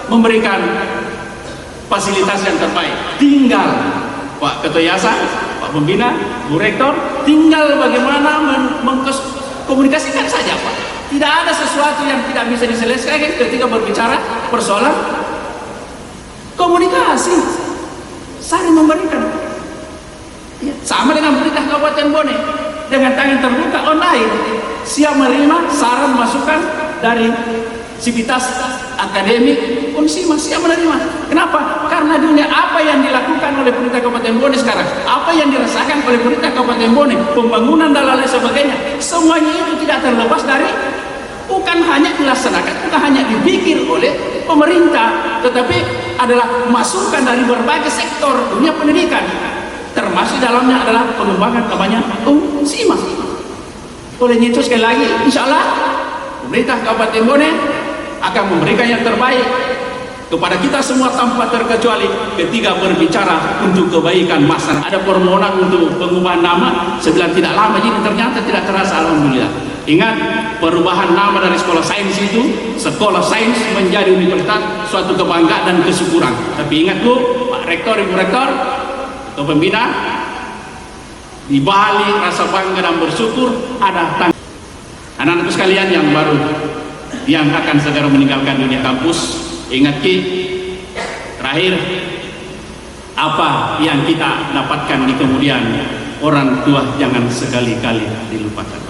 memberikan fasilitas yang terbaik. Tinggal Pak Ketua Yayasan, Pak Pembina, Bu Rektor, tinggal bagaimana mengkomunikasikan saja Pak. Tidak ada sesuatu yang tidak bisa diselesaikan ketika berbicara persoalan komunikasi, saling memberikan. Ya, sama dengan pemerintah Kabupaten Bone, dengan tangan terbuka online, siap menerima saran masukan dari sivitas akademik Unsimah, siap menerima. Kenapa? Karena dunia apa yang dilakukan oleh pemerintah Kabupaten Bone sekarang, apa yang dirasakan oleh pemerintah Kabupaten Bone, pembangunan dan lain sebagainya, semuanya itu tidak terlepas dari, bukan hanya dilaksanakan, bukan hanya dipikir oleh pemerintah, tetapi adalah masukan dari berbagai sektor dunia pendidikan, termasuk dalamnya adalah pengembangan namanya Unsimah. Oleh itu sekali lagi, insya Allah pemerintah Kabupaten Bone akan memberikan yang terbaik kepada kita semua tanpa terkecuali ketika berbicara untuk kebaikan masyarakat. Ada permohonan untuk pengubahan nama, sebilang tidak lama, jadi ternyata tidak terasa, alhamdulillah. Ingat, perubahan nama dari sekolah sains itu, sekolah sains menjadi universitas, suatu kebanggaan dan kesyukuran. Tapi ingat Bu, Pak Rektor, Ibu Rektor, Ketua Pembina, di balik rasa bangga dan bersyukur ada anak-anakku sekalian yang baru, yang akan segera meninggalkan dunia kampus. Ingat Ki, terakhir apa yang kita dapatkan di kemudian, orang tua jangan sekali-kali dilupakan.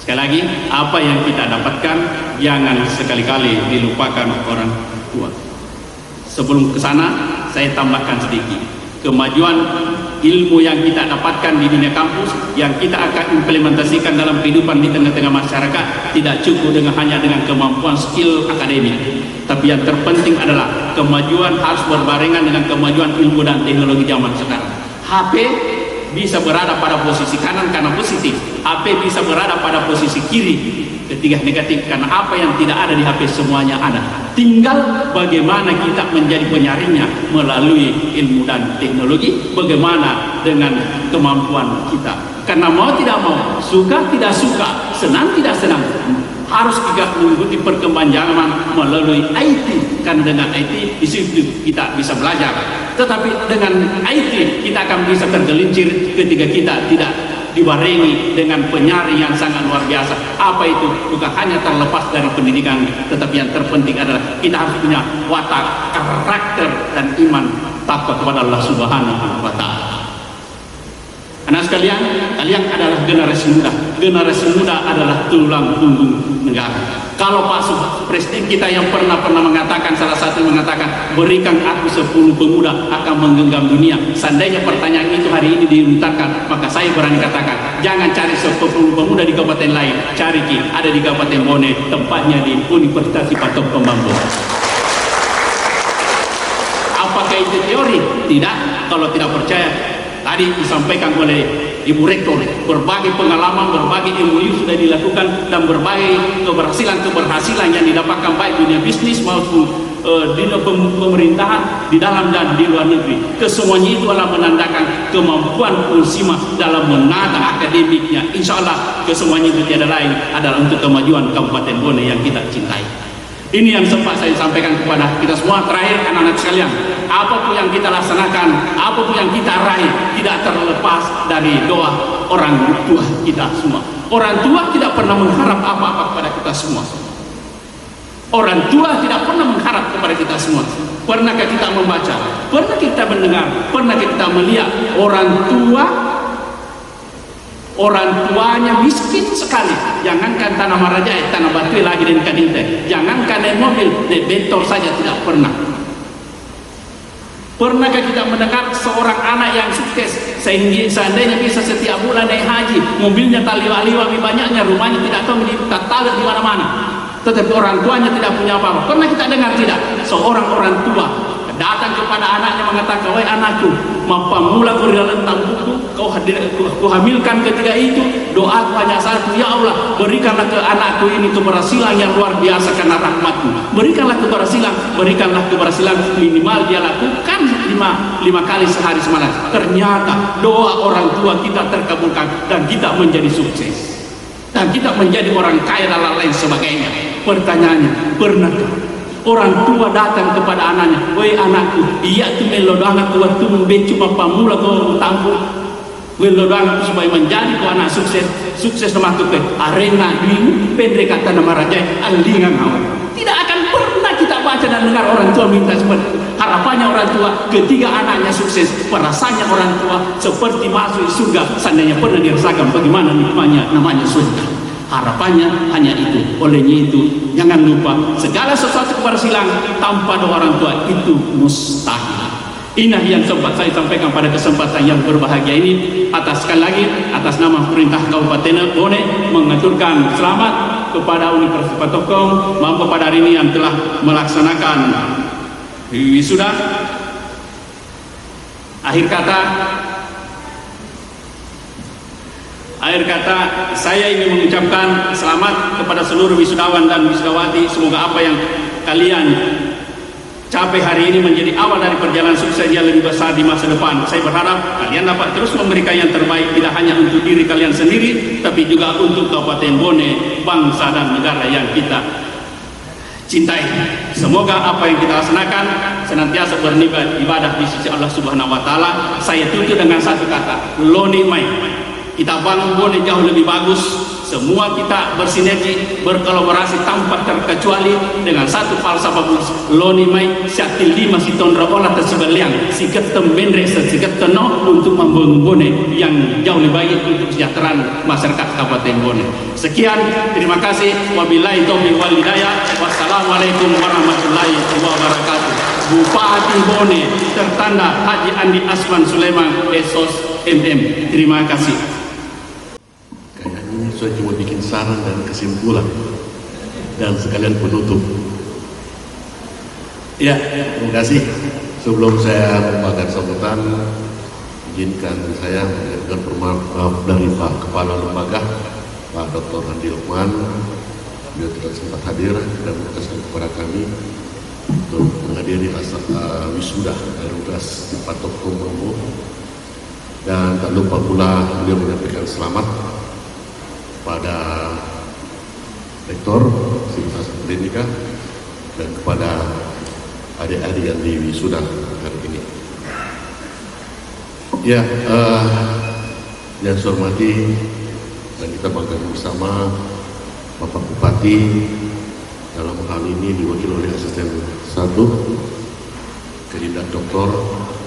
Sekali lagi, apa yang kita dapatkan jangan sekali-kali dilupakan orang tua. Sebelum ke sana, saya tambahkan sedikit. Kemajuan ilmu yang kita dapatkan di dunia kampus, yang kita akan implementasikan dalam kehidupan di tengah-tengah masyarakat, tidak cukup hanya dengan kemampuan skill akademik, tapi yang terpenting adalah kemajuan harus berbarengan dengan kemajuan ilmu dan teknologi zaman sekarang. HP bisa berada pada posisi kanan karena positif, HP bisa berada pada posisi kiri ketika negatif, karena apa yang tidak ada di HP semuanya ada. Tinggal bagaimana kita menjadi penyaringnya melalui ilmu dan teknologi, bagaimana dengan kemampuan kita. Karena mau tidak mau, suka tidak suka, senang tidak senang, harus kita mengikuti perkembangan zaman melalui IT. Karena dengan IT di situ kita bisa belajar. Tetapi dengan IT kita akan bisa tergelincir ketika kita tidak dibarengi dengan penyaring yang sangat luar biasa. Apa itu? Bukan hanya terlepas dari pendidikan, tetapi yang terpenting adalah kita harus punya watak, karakter, dan iman takwa kepada Allah Subhanahu wa Ta'ala. Anak sekalian, kalian adalah generasi muda. Generasi muda adalah tulang punggung negara. Kalau Pak Presiden kita yang pernah mengatakan, salah satu mengatakan, berikan aku 10 pemuda akan menggenggam dunia. Seandainya pertanyaan itu hari ini dilontarkan, maka saya berani katakan, jangan cari 10 pemuda di kabupaten lain, cari ada di Kabupaten Bone, tempatnya di Universitas Patok Pembambu. Apakah itu teori? Tidak. Kalau tidak percaya, tadi disampaikan oleh Ibu Rektor, berbagai pengalaman, berbagai MOU sudah dilakukan, dan berbagai keberhasilan yang didapatkan baik dunia bisnis maupun di pemerintahan di dalam dan di luar negeri. Kesemuanya itu adalah menandakan kemampuan Unsimah dalam menata akademiknya. Insya Allah kesemuanya itu tiada lain adalah untuk kemajuan Kabupaten Bone yang kita cintai. Ini yang sempat saya sampaikan kepada kita semua. Terakhir, anak-anak sekalian, apapun yang kita laksanakan, apapun yang kita raih, tidak terlepas dari doa orang tua kita semua. Orang tua tidak pernah mengharap apa-apa kepada kita semua. Orang tua tidak pernah mengharap kepada kita semua. Pernahkah kita membaca? Pernah kita mendengar? Pernah kita melihat orang tuanya miskin sekali? Jangankan tanah Marajai, tanah Batu lagi dan Kadinte, jangankan naik mobil, naik bentor saja tidak pernah. Pernahkah kita mendengar seorang anak yang sukses sehingga seandainya bisa setiap bulan naik haji, mobilnya taliwa-liwa banyaknya, rumahnya tidak tahu ditaruh di mana-mana? tetapi orang tuanya tidak punya apa-apa. Pernah kita dengar tidak? Seorang orang tua datang kepada anaknya mengatakan, wahai anakku, mapamula kau dalam tampuku, kau hamilkan ketika itu, doaku hanya satu, ya Allah, berikanlah ke anakku ini keberhasilan yang luar biasa karena rahmatmu. Berikanlah keberhasilan minimal dia lakukan lima kali sehari semalam. Ternyata doa orang tua kita terkabulkan dan kita menjadi sukses. Dan kita menjadi orang kaya dan lain sebagainya. Pertanyaannya, pernahkah orang tua datang kepada anaknya, woi anakku, iya tu melodoangan tu waktu membecu pamula kau tampung, melodoangan supaya menjadi kau anak sukses nama tu ke arena duimu, pendek kata nama raja alingan awal. Tidak akan pernah kita baca dan dengar orang tua minta seperti itu. Harapannya orang tua ketika anaknya sukses, perasaannya orang tua seperti masuk surga. Seandainya pernah dirasakan bagaimana nikmatnya namanya surga. Harapannya hanya itu. Olehnya itu jangan lupa segala sesuatu keberhasilan tanpa doa orang tua itu mustahil. Inilah yang sempat saya sampaikan pada kesempatan yang berbahagia ini. Sekali lagi atas nama Pemerintah Kabupaten Bone mengaturkan selamat kepada Universitas Patokong maupun pada hari ini yang telah melaksanakan wisuda. Akhir kata saya ingin mengucapkan selamat kepada seluruh wisudawan dan wisudawati. Semoga apa yang kalian capai hari ini menjadi awal dari perjalanan sukses yang lebih besar di masa depan. Saya berharap kalian dapat terus memberikan yang terbaik, tidak hanya untuk diri kalian sendiri, tapi juga untuk Kabupaten Bone, bangsa dan negara yang kita cintai. Semoga apa yang kita laksanakan senantiasa beribadah di sisi Allah Subhanahu wa taala. Saya tutup dengan satu kata, Loni Mai. Kita bangun Bone jauh lebih bagus. Semua kita bersinergi, berkolaborasi tanpa terkecuali dengan satu falsafah Loni Mai Syakti lima Sitondra olah tersibaliang sikat tembendre sikat teno untuk membangun Bone yang jauh lebih baik untuk kesejahteraan masyarakat Kabupaten Bone. Sekian, terima kasih. Wabillahi taufiq wal hidayah. Wassalamualaikum warahmatullahi wabarakatuh. Bupati Bone tertanda Haji Andi Asman Sulaiman Esos MM. Terima kasih. Saya cuma bikin saran dan kesimpulan dan sekalian penutup. Ya, terima kasih. Sebelum saya memberikan sambutan, izinkan saya menyampaikan permohonan dari Pak Kepala Lembaga, Pak Dr. Andi Lukman. Beliau tidak sempat hadir dan berkesan kepada kami untuk menghadiri wisuda dari Universitas di Patokong Mambo. Dan tak lupa pula beliau menyampaikan selamat pada rektor Universitas Pendidikan dan kepada adik-adik yang di wisuda hari ini. Ya, yang saya hormati dan kita bangga bersama Bapak Bupati, dalam hal ini diwakili oleh Asisten 1 Kedindak Doktor,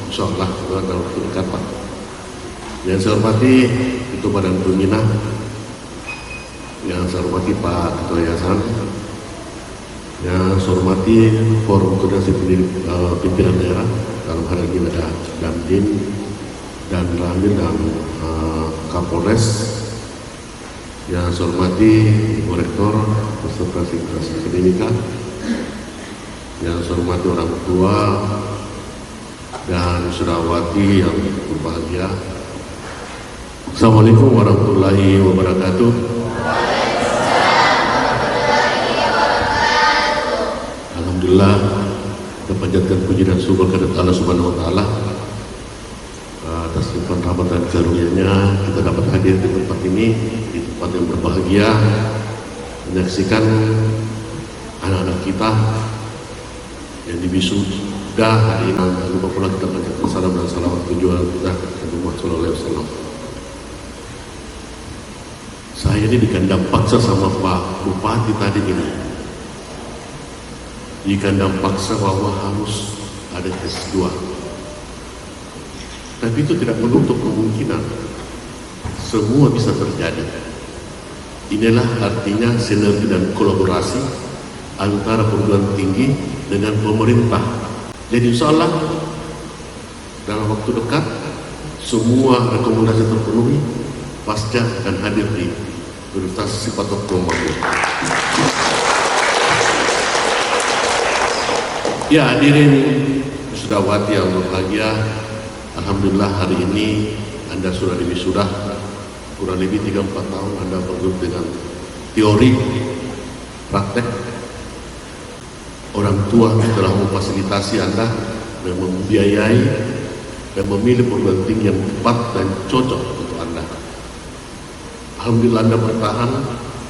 insya Allah dalam waktu dekat Pak. Yang saya hormati itu Badan Pembina, yang saya hormati Pak Ketua Yayasan, yang saya hormati Forum Koordinasi Pimpinan Daerah, dalam hal ini ada Damdin dan Ramil dan Kapolres, yang saya hormati Ibu Rektor beserta Sekretariat Akademika, yang saya hormati orang tua dan saudawati yang berbahagia. Assalamualaikum warahmatullahi wabarakatuh. Alhamdulillah, kita panjatkan puji dan syukur kepada Allah Subhanahu wa taala atas limpahan rahmat dan karunia-Nya kita dapat hadir di tempat ini, di tempat yang berbahagia, menyaksikan anak-anak kita yang diwisuda hari ini. Lupa pula kita panjatkan salam dan salawat tujuan kita Nabi Muhammad SAW. Saya ini dikandang paksa sama Pak Bupati tadi ini. Dikandang paksa bahwa harus ada S2. Tapi itu tidak menutup kemungkinan semua bisa terjadi. Inilah artinya sinergi dan kolaborasi antara perguruan tinggi dengan pemerintah. Jadi insya Allah dalam waktu dekat semua rekomendasi terpenuhi, pasca akan hadir di Universitas Patokong Mambo. Ya, hadirin wisudawati yang berbahagia, alhamdulillah hari ini Anda sudah diwisuda. Kurang lebih 3-4 tahun Anda bergelut dengan teori, praktek. Orang tua telah memfasilitasi Anda dan membiayai dan memilih perguruan tinggi yang tepat dan cocok untuk Anda. Alhamdulillah Anda bertahan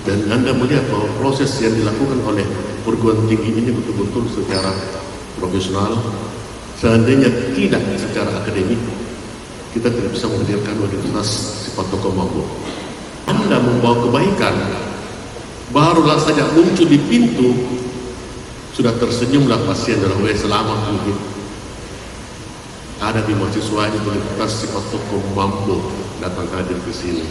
dan Anda melihat bahwa proses yang dilakukan oleh perguruan tinggi ini betul-betul secara profesional. Seandainya tidak secara akademik, kita tidak bisa menghadirkan Universitas Sipatoko Mambo. Anda membawa kebaikan, barulah saja muncul di pintu, sudah tersenyumlah pasien dalam selamat mungkin. Ada di mahasiswa di Universitas Sipatoko Mambo datang hadir ke sini.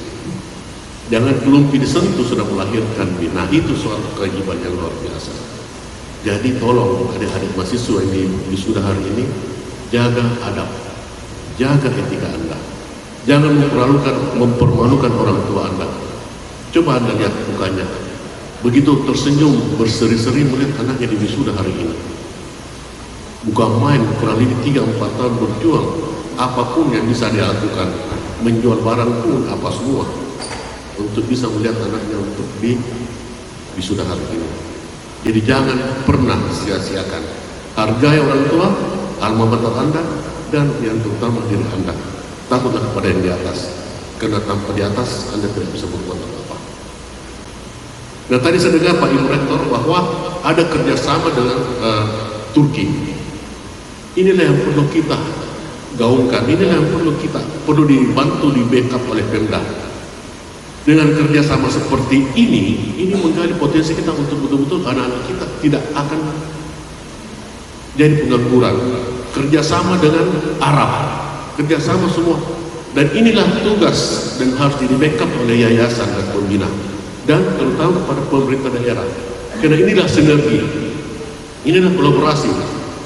Jangan kelumpi disentuh sudah melahirkan. Nah, itu soal kewajiban yang luar biasa. Jadi tolong adik-adik mahasiswa yang wisuda hari ini, jaga adab, jaga etika Anda. Jangan mempermalukan orang tua Anda. Coba Anda lihat mukanya, begitu tersenyum, berseri-seri melihat anaknya di wisuda hari ini. Bukan main, kurang lebih 3-4 tahun berjuang. Apapun yang bisa dia lakukan, menjual barang pun apa semua, untuk bisa melihat anaknya untuk di wisuda hari ini. Jadi jangan pernah sia-siakan. Hargai orang tua, alma mater Anda, dan yang terutama diri Anda. Takutlah kepada yang di atas, karena tanpa di atas Anda tidak bisa berbuat apa-apa. Nah, tadi saya dengar Pak Ibu Rektor bahwa ada kerjasama dengan Turki. Inilah yang perlu kita gaungkan. Inilah yang perlu dibantu, di backup oleh Pemda. Dengan kerjasama seperti ini menggali potensi kita untuk betul-betul anak-anak kita tidak akan jadi pengangguran. Kerjasama dengan Arab, kerjasama semua, dan inilah tugas dan harus di-backup oleh yayasan dan pembina, dan terutama kepada pemerintah daerah. Karena inilah sinergi, inilah kolaborasi.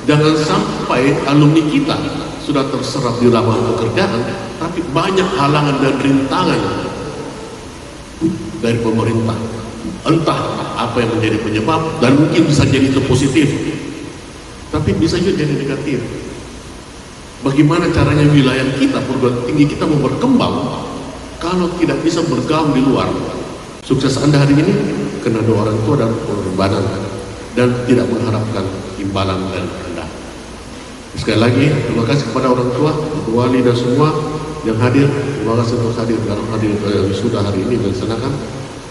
Jangan sampai alumni kita sudah terserap di lapangan pekerjaan, tapi banyak halangan dan rintangan dari pemerintah, entah apa yang menjadi penyebab, dan mungkin bisa jadi itu positif, tapi bisa juga jadi negatif. Bagaimana caranya wilayah kita, perguruan tinggi kita mau berkembang kalau tidak bisa bergaul di luar? Sukses Anda hari ini kena doa orang tua dan pengorbanan, dan tidak mengharapkan imbalan dari Anda. Sekali lagi, terima kasih kepada orang tua, wali dan semua yang hadir. Terima kasih untuk hadir dalam wisuda hari ini dan dilaksanakan.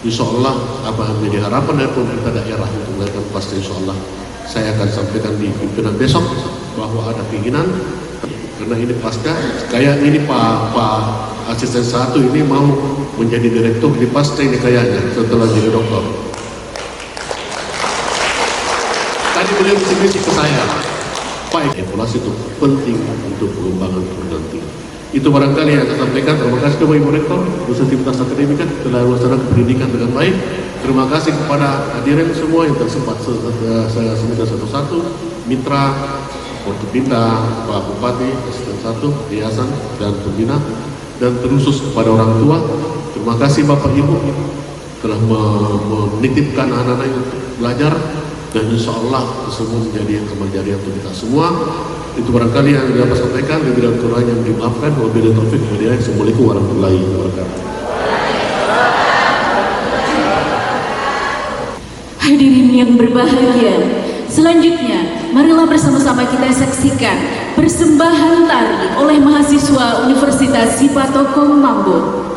Insya Allah apa yang menjadi harapan dari pemerintah daerah untuk melakukan pasti, insya Allah saya akan sampaikan di pimpinan besok bahwa ada keinginan, karena ini pasca kayak ini Pak asisten 1 ini mau menjadi direktur di pasca ini kayaknya setelah jadi dokter. Tadi beliau misi ke saya, Pak, evaluasi itu penting untuk pengembangan perguruan tinggi. Itu barangkali yang saya sampaikan. Terima kasih kepada Ibu Rektor, Universitas Akademika telah melaksanakan pendidikan dengan baik. Terima kasih kepada hadirin semua yang tersempat saya sebutkan satu-satu, mitra, Forkopimda, Pak Bupati, Asisten 1, Yayasan, dan Pembina, dan terkhusus kepada orang tua. Terima kasih Bapak Ibu telah menitipkan anak-anak untuk belajar, dan insya Allah semua menjadi yang kemajuan untuk kita semua. Itu barangkali yang dapat sampaikan. Lebih dan kurang yang dimaafkan. Wabillahi taufiq wal hidayah. Assalamualaikum warahmatullahi wabarakatuh. Hadirin yang berbahagia, selanjutnya marilah bersama-sama kita saksikan persembahan tari oleh mahasiswa Universitas Sipatoko Mambo.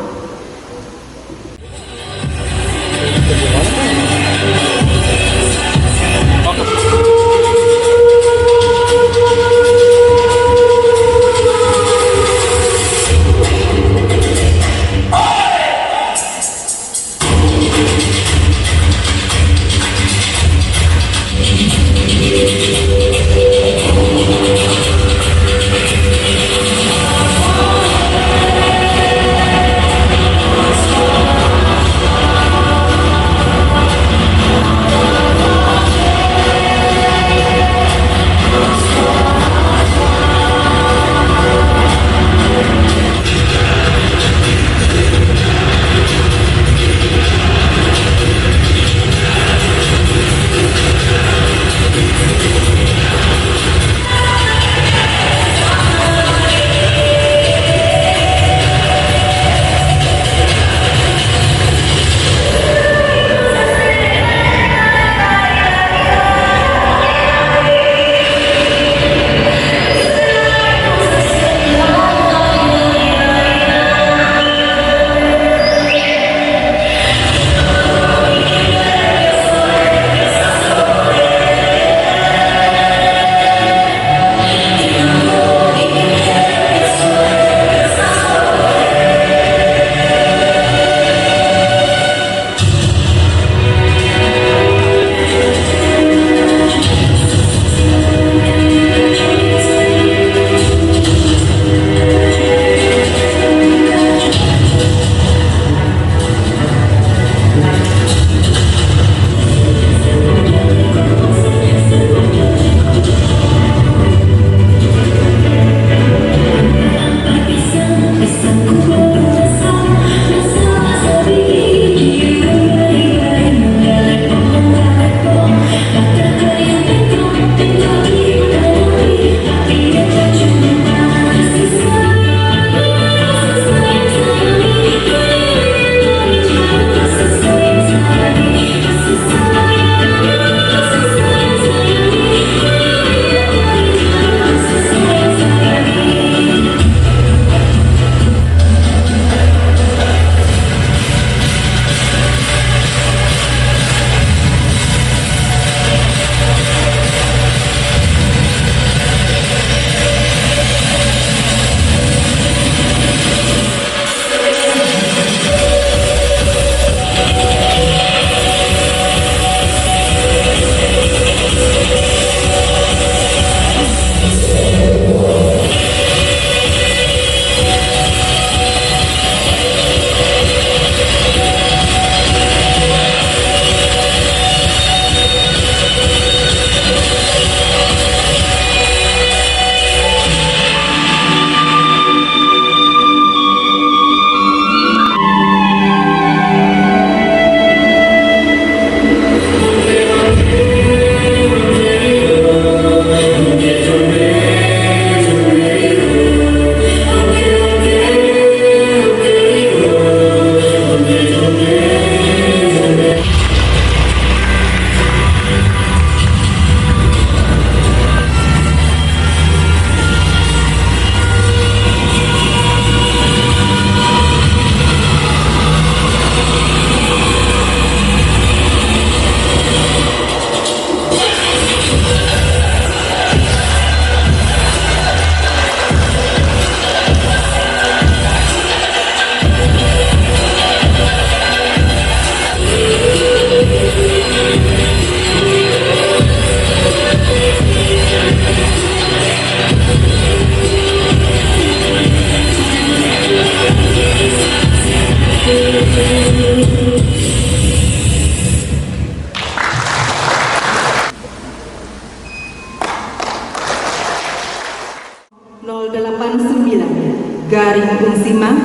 089 garing Unsima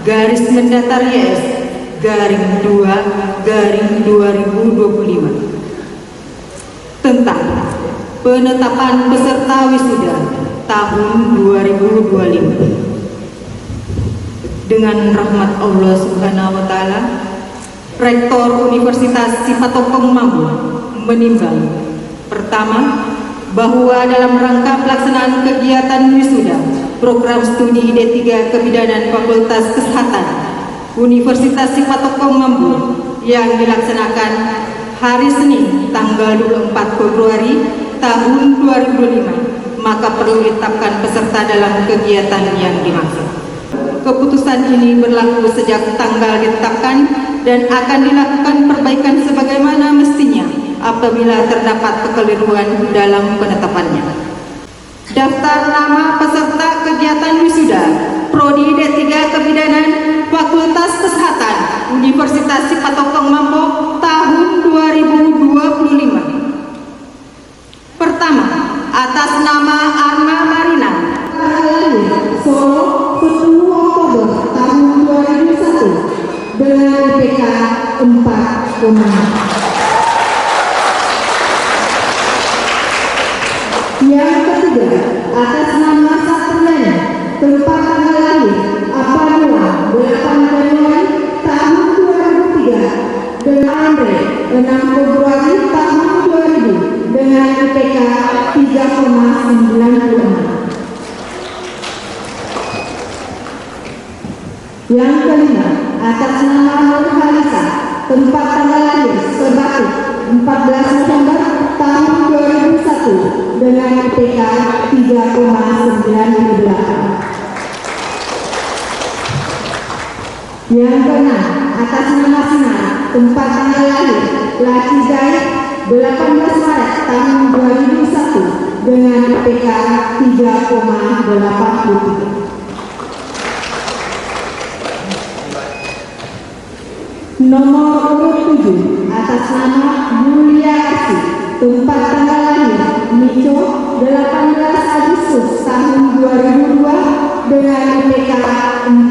garis mendatar YS garing 2 garing 2025 tentang penetapan peserta wisuda tahun 2025. Dengan rahmat Allah Subhanahu wa Ta'ala, Rektor Universitas Sipatokong Mambo menimbang, pertama, bahwa dalam rangka pelaksanaan kegiatan wisuda program studi D3 Kebidanan Fakultas Kesehatan Universitas Sipatokong Mambo yang dilaksanakan hari Senin tanggal 24 Februari tahun 2025, maka perlu ditetapkan peserta dalam kegiatan yang dimaksud. Keputusan ini berlaku sejak tanggal ditetapkan dan akan dilakukan perbaikan sebagaimana mestinya apabila terdapat kekeliruan dalam penetapannya. Daftar nama peserta kegiatan wisuda Prodi D3 Kebidanan Fakultas Kesehatan Universitas Sipatokong Mambo tahun 2025. Pertama, atas nama Arma Marina, Solo, 10 Oktober tahun 2001 dengan IPK 4,6. Yang ketiga, atas nama Satriani, tempat tanggal lahir Apanua 8 Januari tahun 2003 dengan Andre 6 Februari tahun 2000 dengan IPK 3,96. Yang kelima, atas nama Nur Halisa, tempat tanggal lahir Sebatu 14 November tahun 2001 dengan IPK 3,98. Yang keenam, atas nama Sinar, tempat tanggal lahir Laki Zai 18 Maret tahun 2001 dengan IPK 3,83. Nomor urut 7 atas nama Yulia Kasih, tempat tanggal lahir Mico 18 Agustus tahun 2002 dengan IPK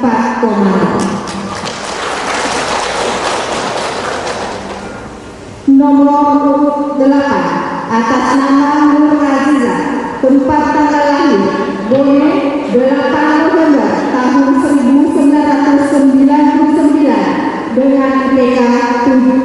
4,0. Nomor urut 8 atas nama Nur Aziza, tempat tanggal lahir Bone 8 November tahun 1999 dengan IPK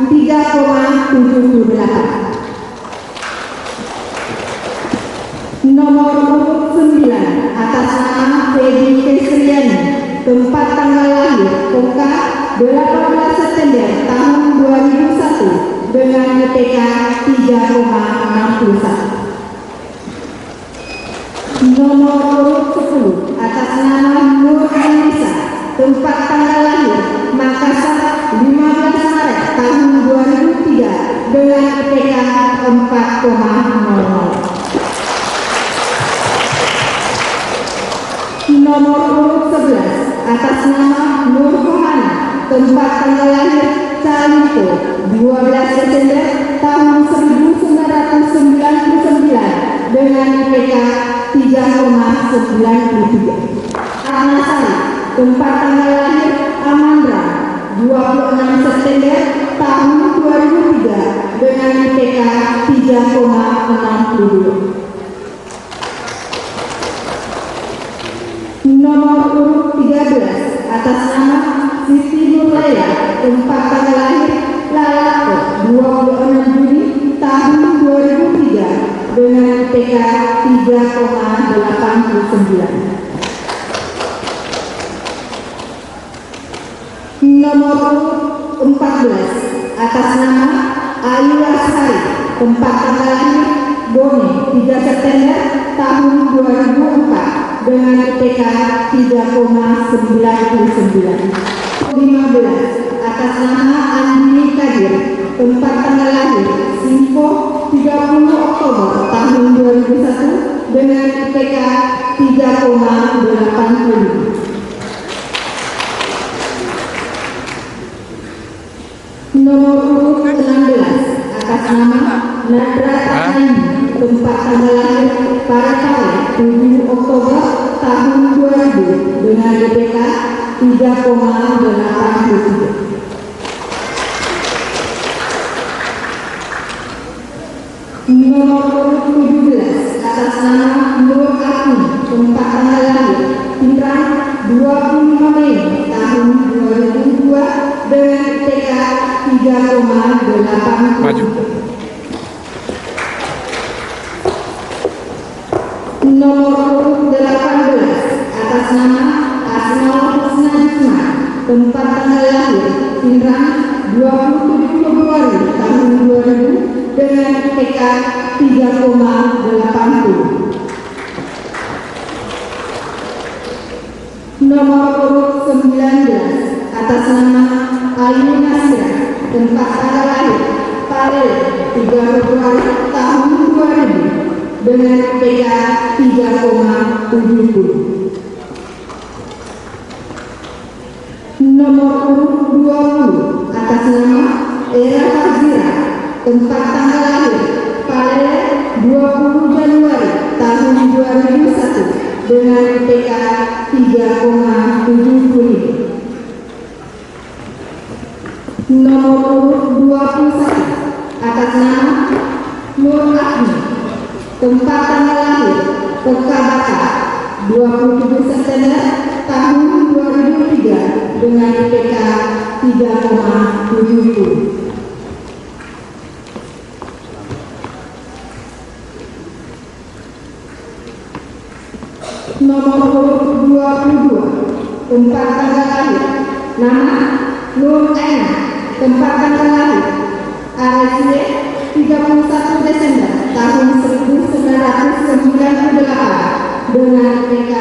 3,78. Nomor urut 9 atas nama Feby Kesriani, tempat tanggal lahir Koka 18 September tahun 2001 dengan IPK 3,61. Nomor urut 10 atas nama Nur Anissa, tempat tanggal lahir Makassar 15 Maret tahun 2003 dengan IPK 4,00. Nomor urut 11 atas nama Nur Rohana, tempat tanggal lahir Calinto 12 Desember tahun 1999 dengan IPK 3,93. Anasari, tempat tanggal lahir Amandra 26 September tahun 2003 dengan IPK 3,62. Nomor urut 13 atas nama Siti Nurlaya, tempat tanggal lahir Lalako 26 Juni tahun 2003 dengan IPK 3,89. Nomor urut 14 atas nama Ayu Ashari, tempat tanggal lahir Bone 3 September tahun 2004 dengan IPK 3,99. 15 atas nama Andini Kadir, tempat tanggal lahir Simpo 30 Oktober tahun 2001 dengan IPK 3,85. Nomor urut 16 atas nama Nadra Tanaini, tempat tanggal lahir Parakawe 7 Oktober tahun 3,83. Nomor 17 atas nama Nur Agni, tempat tanggal lahir Pindrang 25 Mei tahun 2002 dengan IPK 3,8. Maju. Nomor 18 atas nama Asmaul Husna Jusma, tempat tanggal lahir Pindrang 27 Februari tahun 2000 dengan IPK 3,80. Nomor urut 19 atas nama Ayu Nasra, tempat tanggal lahir Pare 3 Februari tahun 2000 dengan IPK 3,70. Nomor urut 20 atas nama Era Fazira, tempat tanggal lahir pada 20 Januari tahun 2001 dengan IPK 3,75. Nomor urut 21 atas nama Nur Agni, tempat tanggal lahir Pekabata 27 September tahun 2003 dengan IPK 3,70. Nomor urut 22 tempat tanggal lahir nama Nur Aina, tempat tanggal lahir RSC 31 Desember tahun 1998 dengan IPK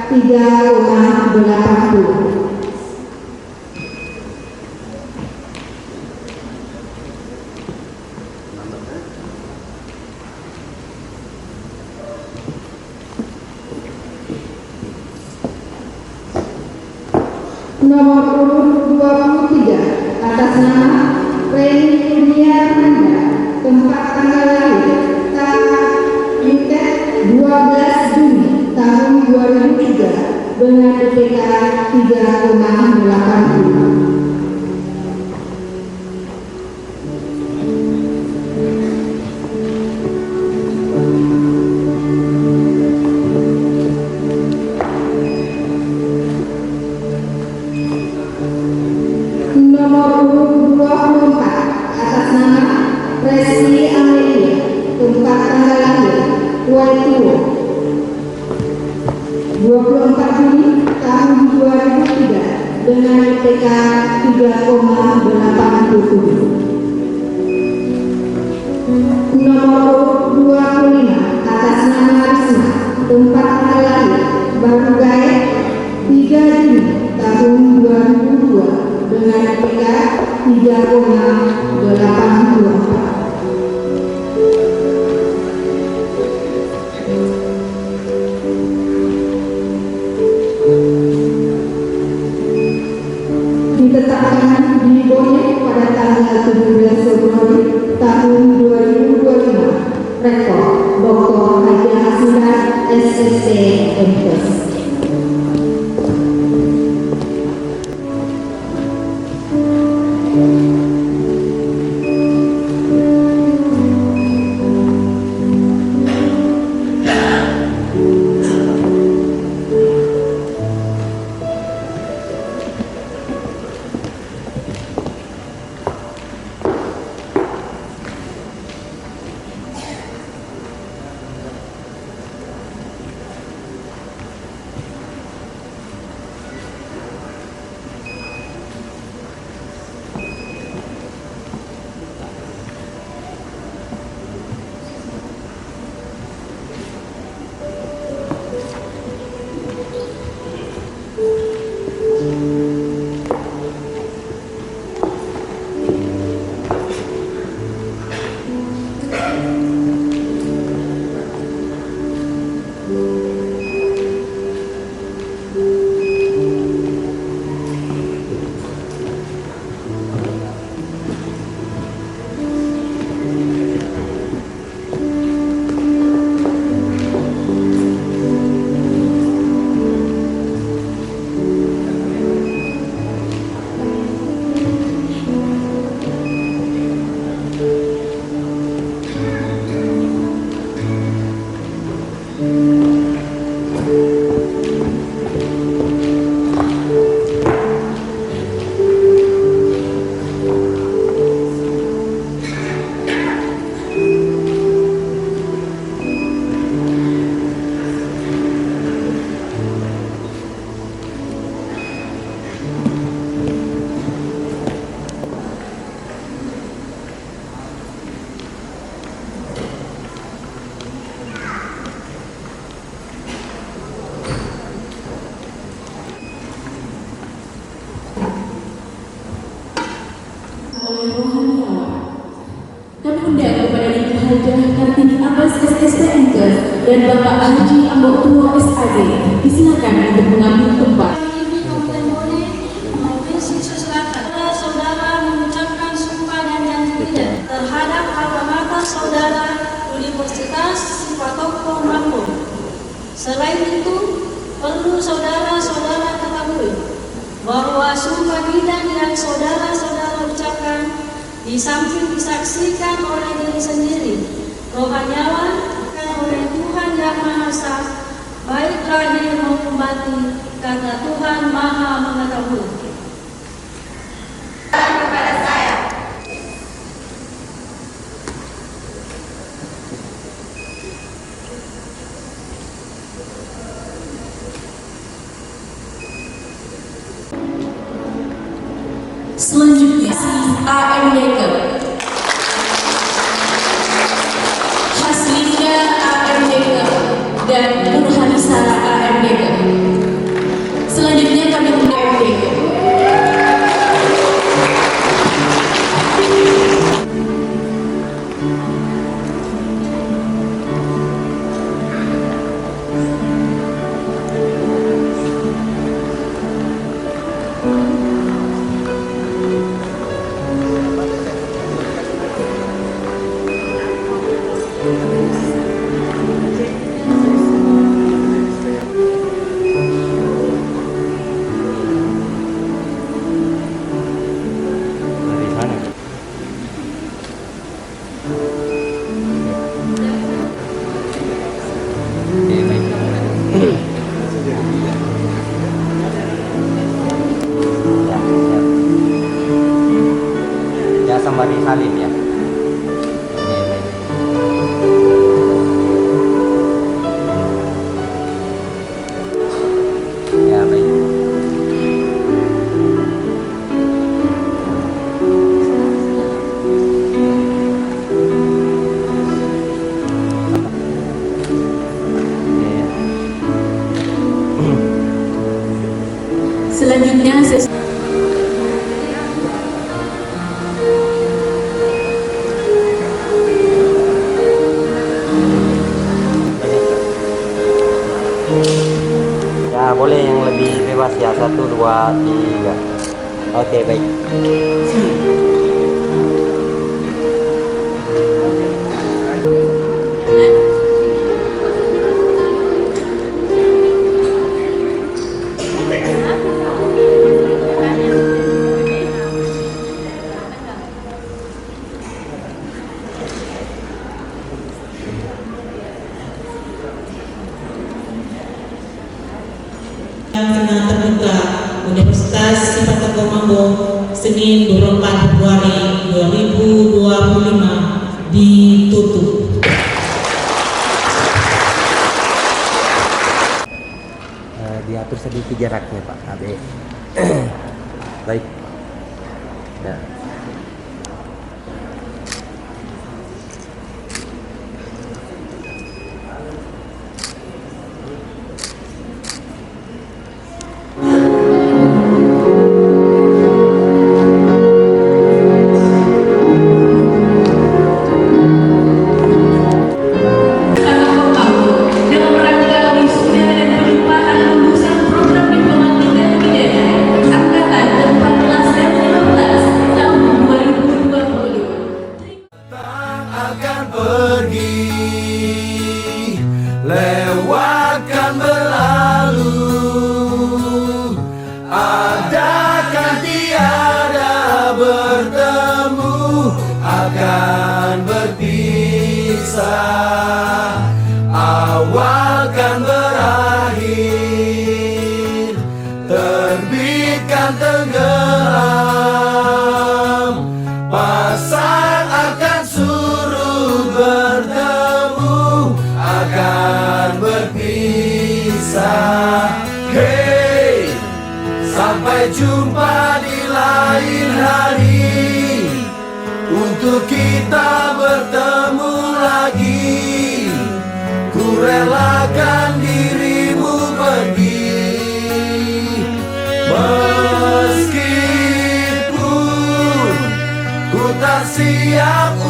3,80. Nomor urut 23 atas nama Reni Kurnia Randa, tempat tanggal lahir Yutet 12 Juni tahun 2003 dengan IPK 3,80. Nomor urut 24 atas nama Resi Amelia, tempat tanggal lahir Waituo 24 Juni tahun 2003 dengan IPK 3,87. Nomor urut 25 atas nama Risma, tempat tanggal lahir Barugai 3 Juni tahun 2002 dengan IPK 3,84. Ditetapkan di Boyek pada tanggal 17 Februari tahun 2025. Rektor Dr. Haji Hasidah SSC MPes. oleh rohaniawan. Kami undang kepada Ibu Hajah Kartini Abbas SSPNK dan Bapak Haji Ambok Tua SAD disilakan untuk mengambil tempat. Saudara mengucapkan sumpah dan janji terhadap mata saudara Universitas Sipatoko Mambo. Selain itu, perlu saudara-saudara ketahui bahwa sumpah bidang yang saudara-saudara ucapkan di samping disaksikan oleh diri sendiri, rohaniawan, oleh Tuhan Yang Maha Esa, baik lahir maupun batin, karena Tuhan Maha Mengetahui. Kepada saya, Selanjutnya AM Yaker, Haslinda AM Yaker dan Nurhanisa AM Yaker. Selanjutnya kami undang AM Yaker. Ya sama disalin ya. Ya baik. Selanjutnya Ya boleh yang lebih bebas ya, 1, 2, 3. Oke baik. Senat Terbuka Universitas Sipatoko Mambo Senin 24 Februari 2025 ditutup. Diatur sedikit jaraknya Pak AB. Baik. Ya. dalam rangka wisuda dan pengupahan lulusan program diploma tindak pidana angkatan 14 dan 15 tahun 2025. akan pergi, lewatkan berlalu, adakan tiada bertemu, akan berpisah, awal kan berakhir, terbitkan tenggelam, pasang akan surut bertemu, akan berpisah. Hey, sampai jumpa di lain hari, untuk kita bertemu lagi. Ku relakan dirimu pergi, meskipun ku siap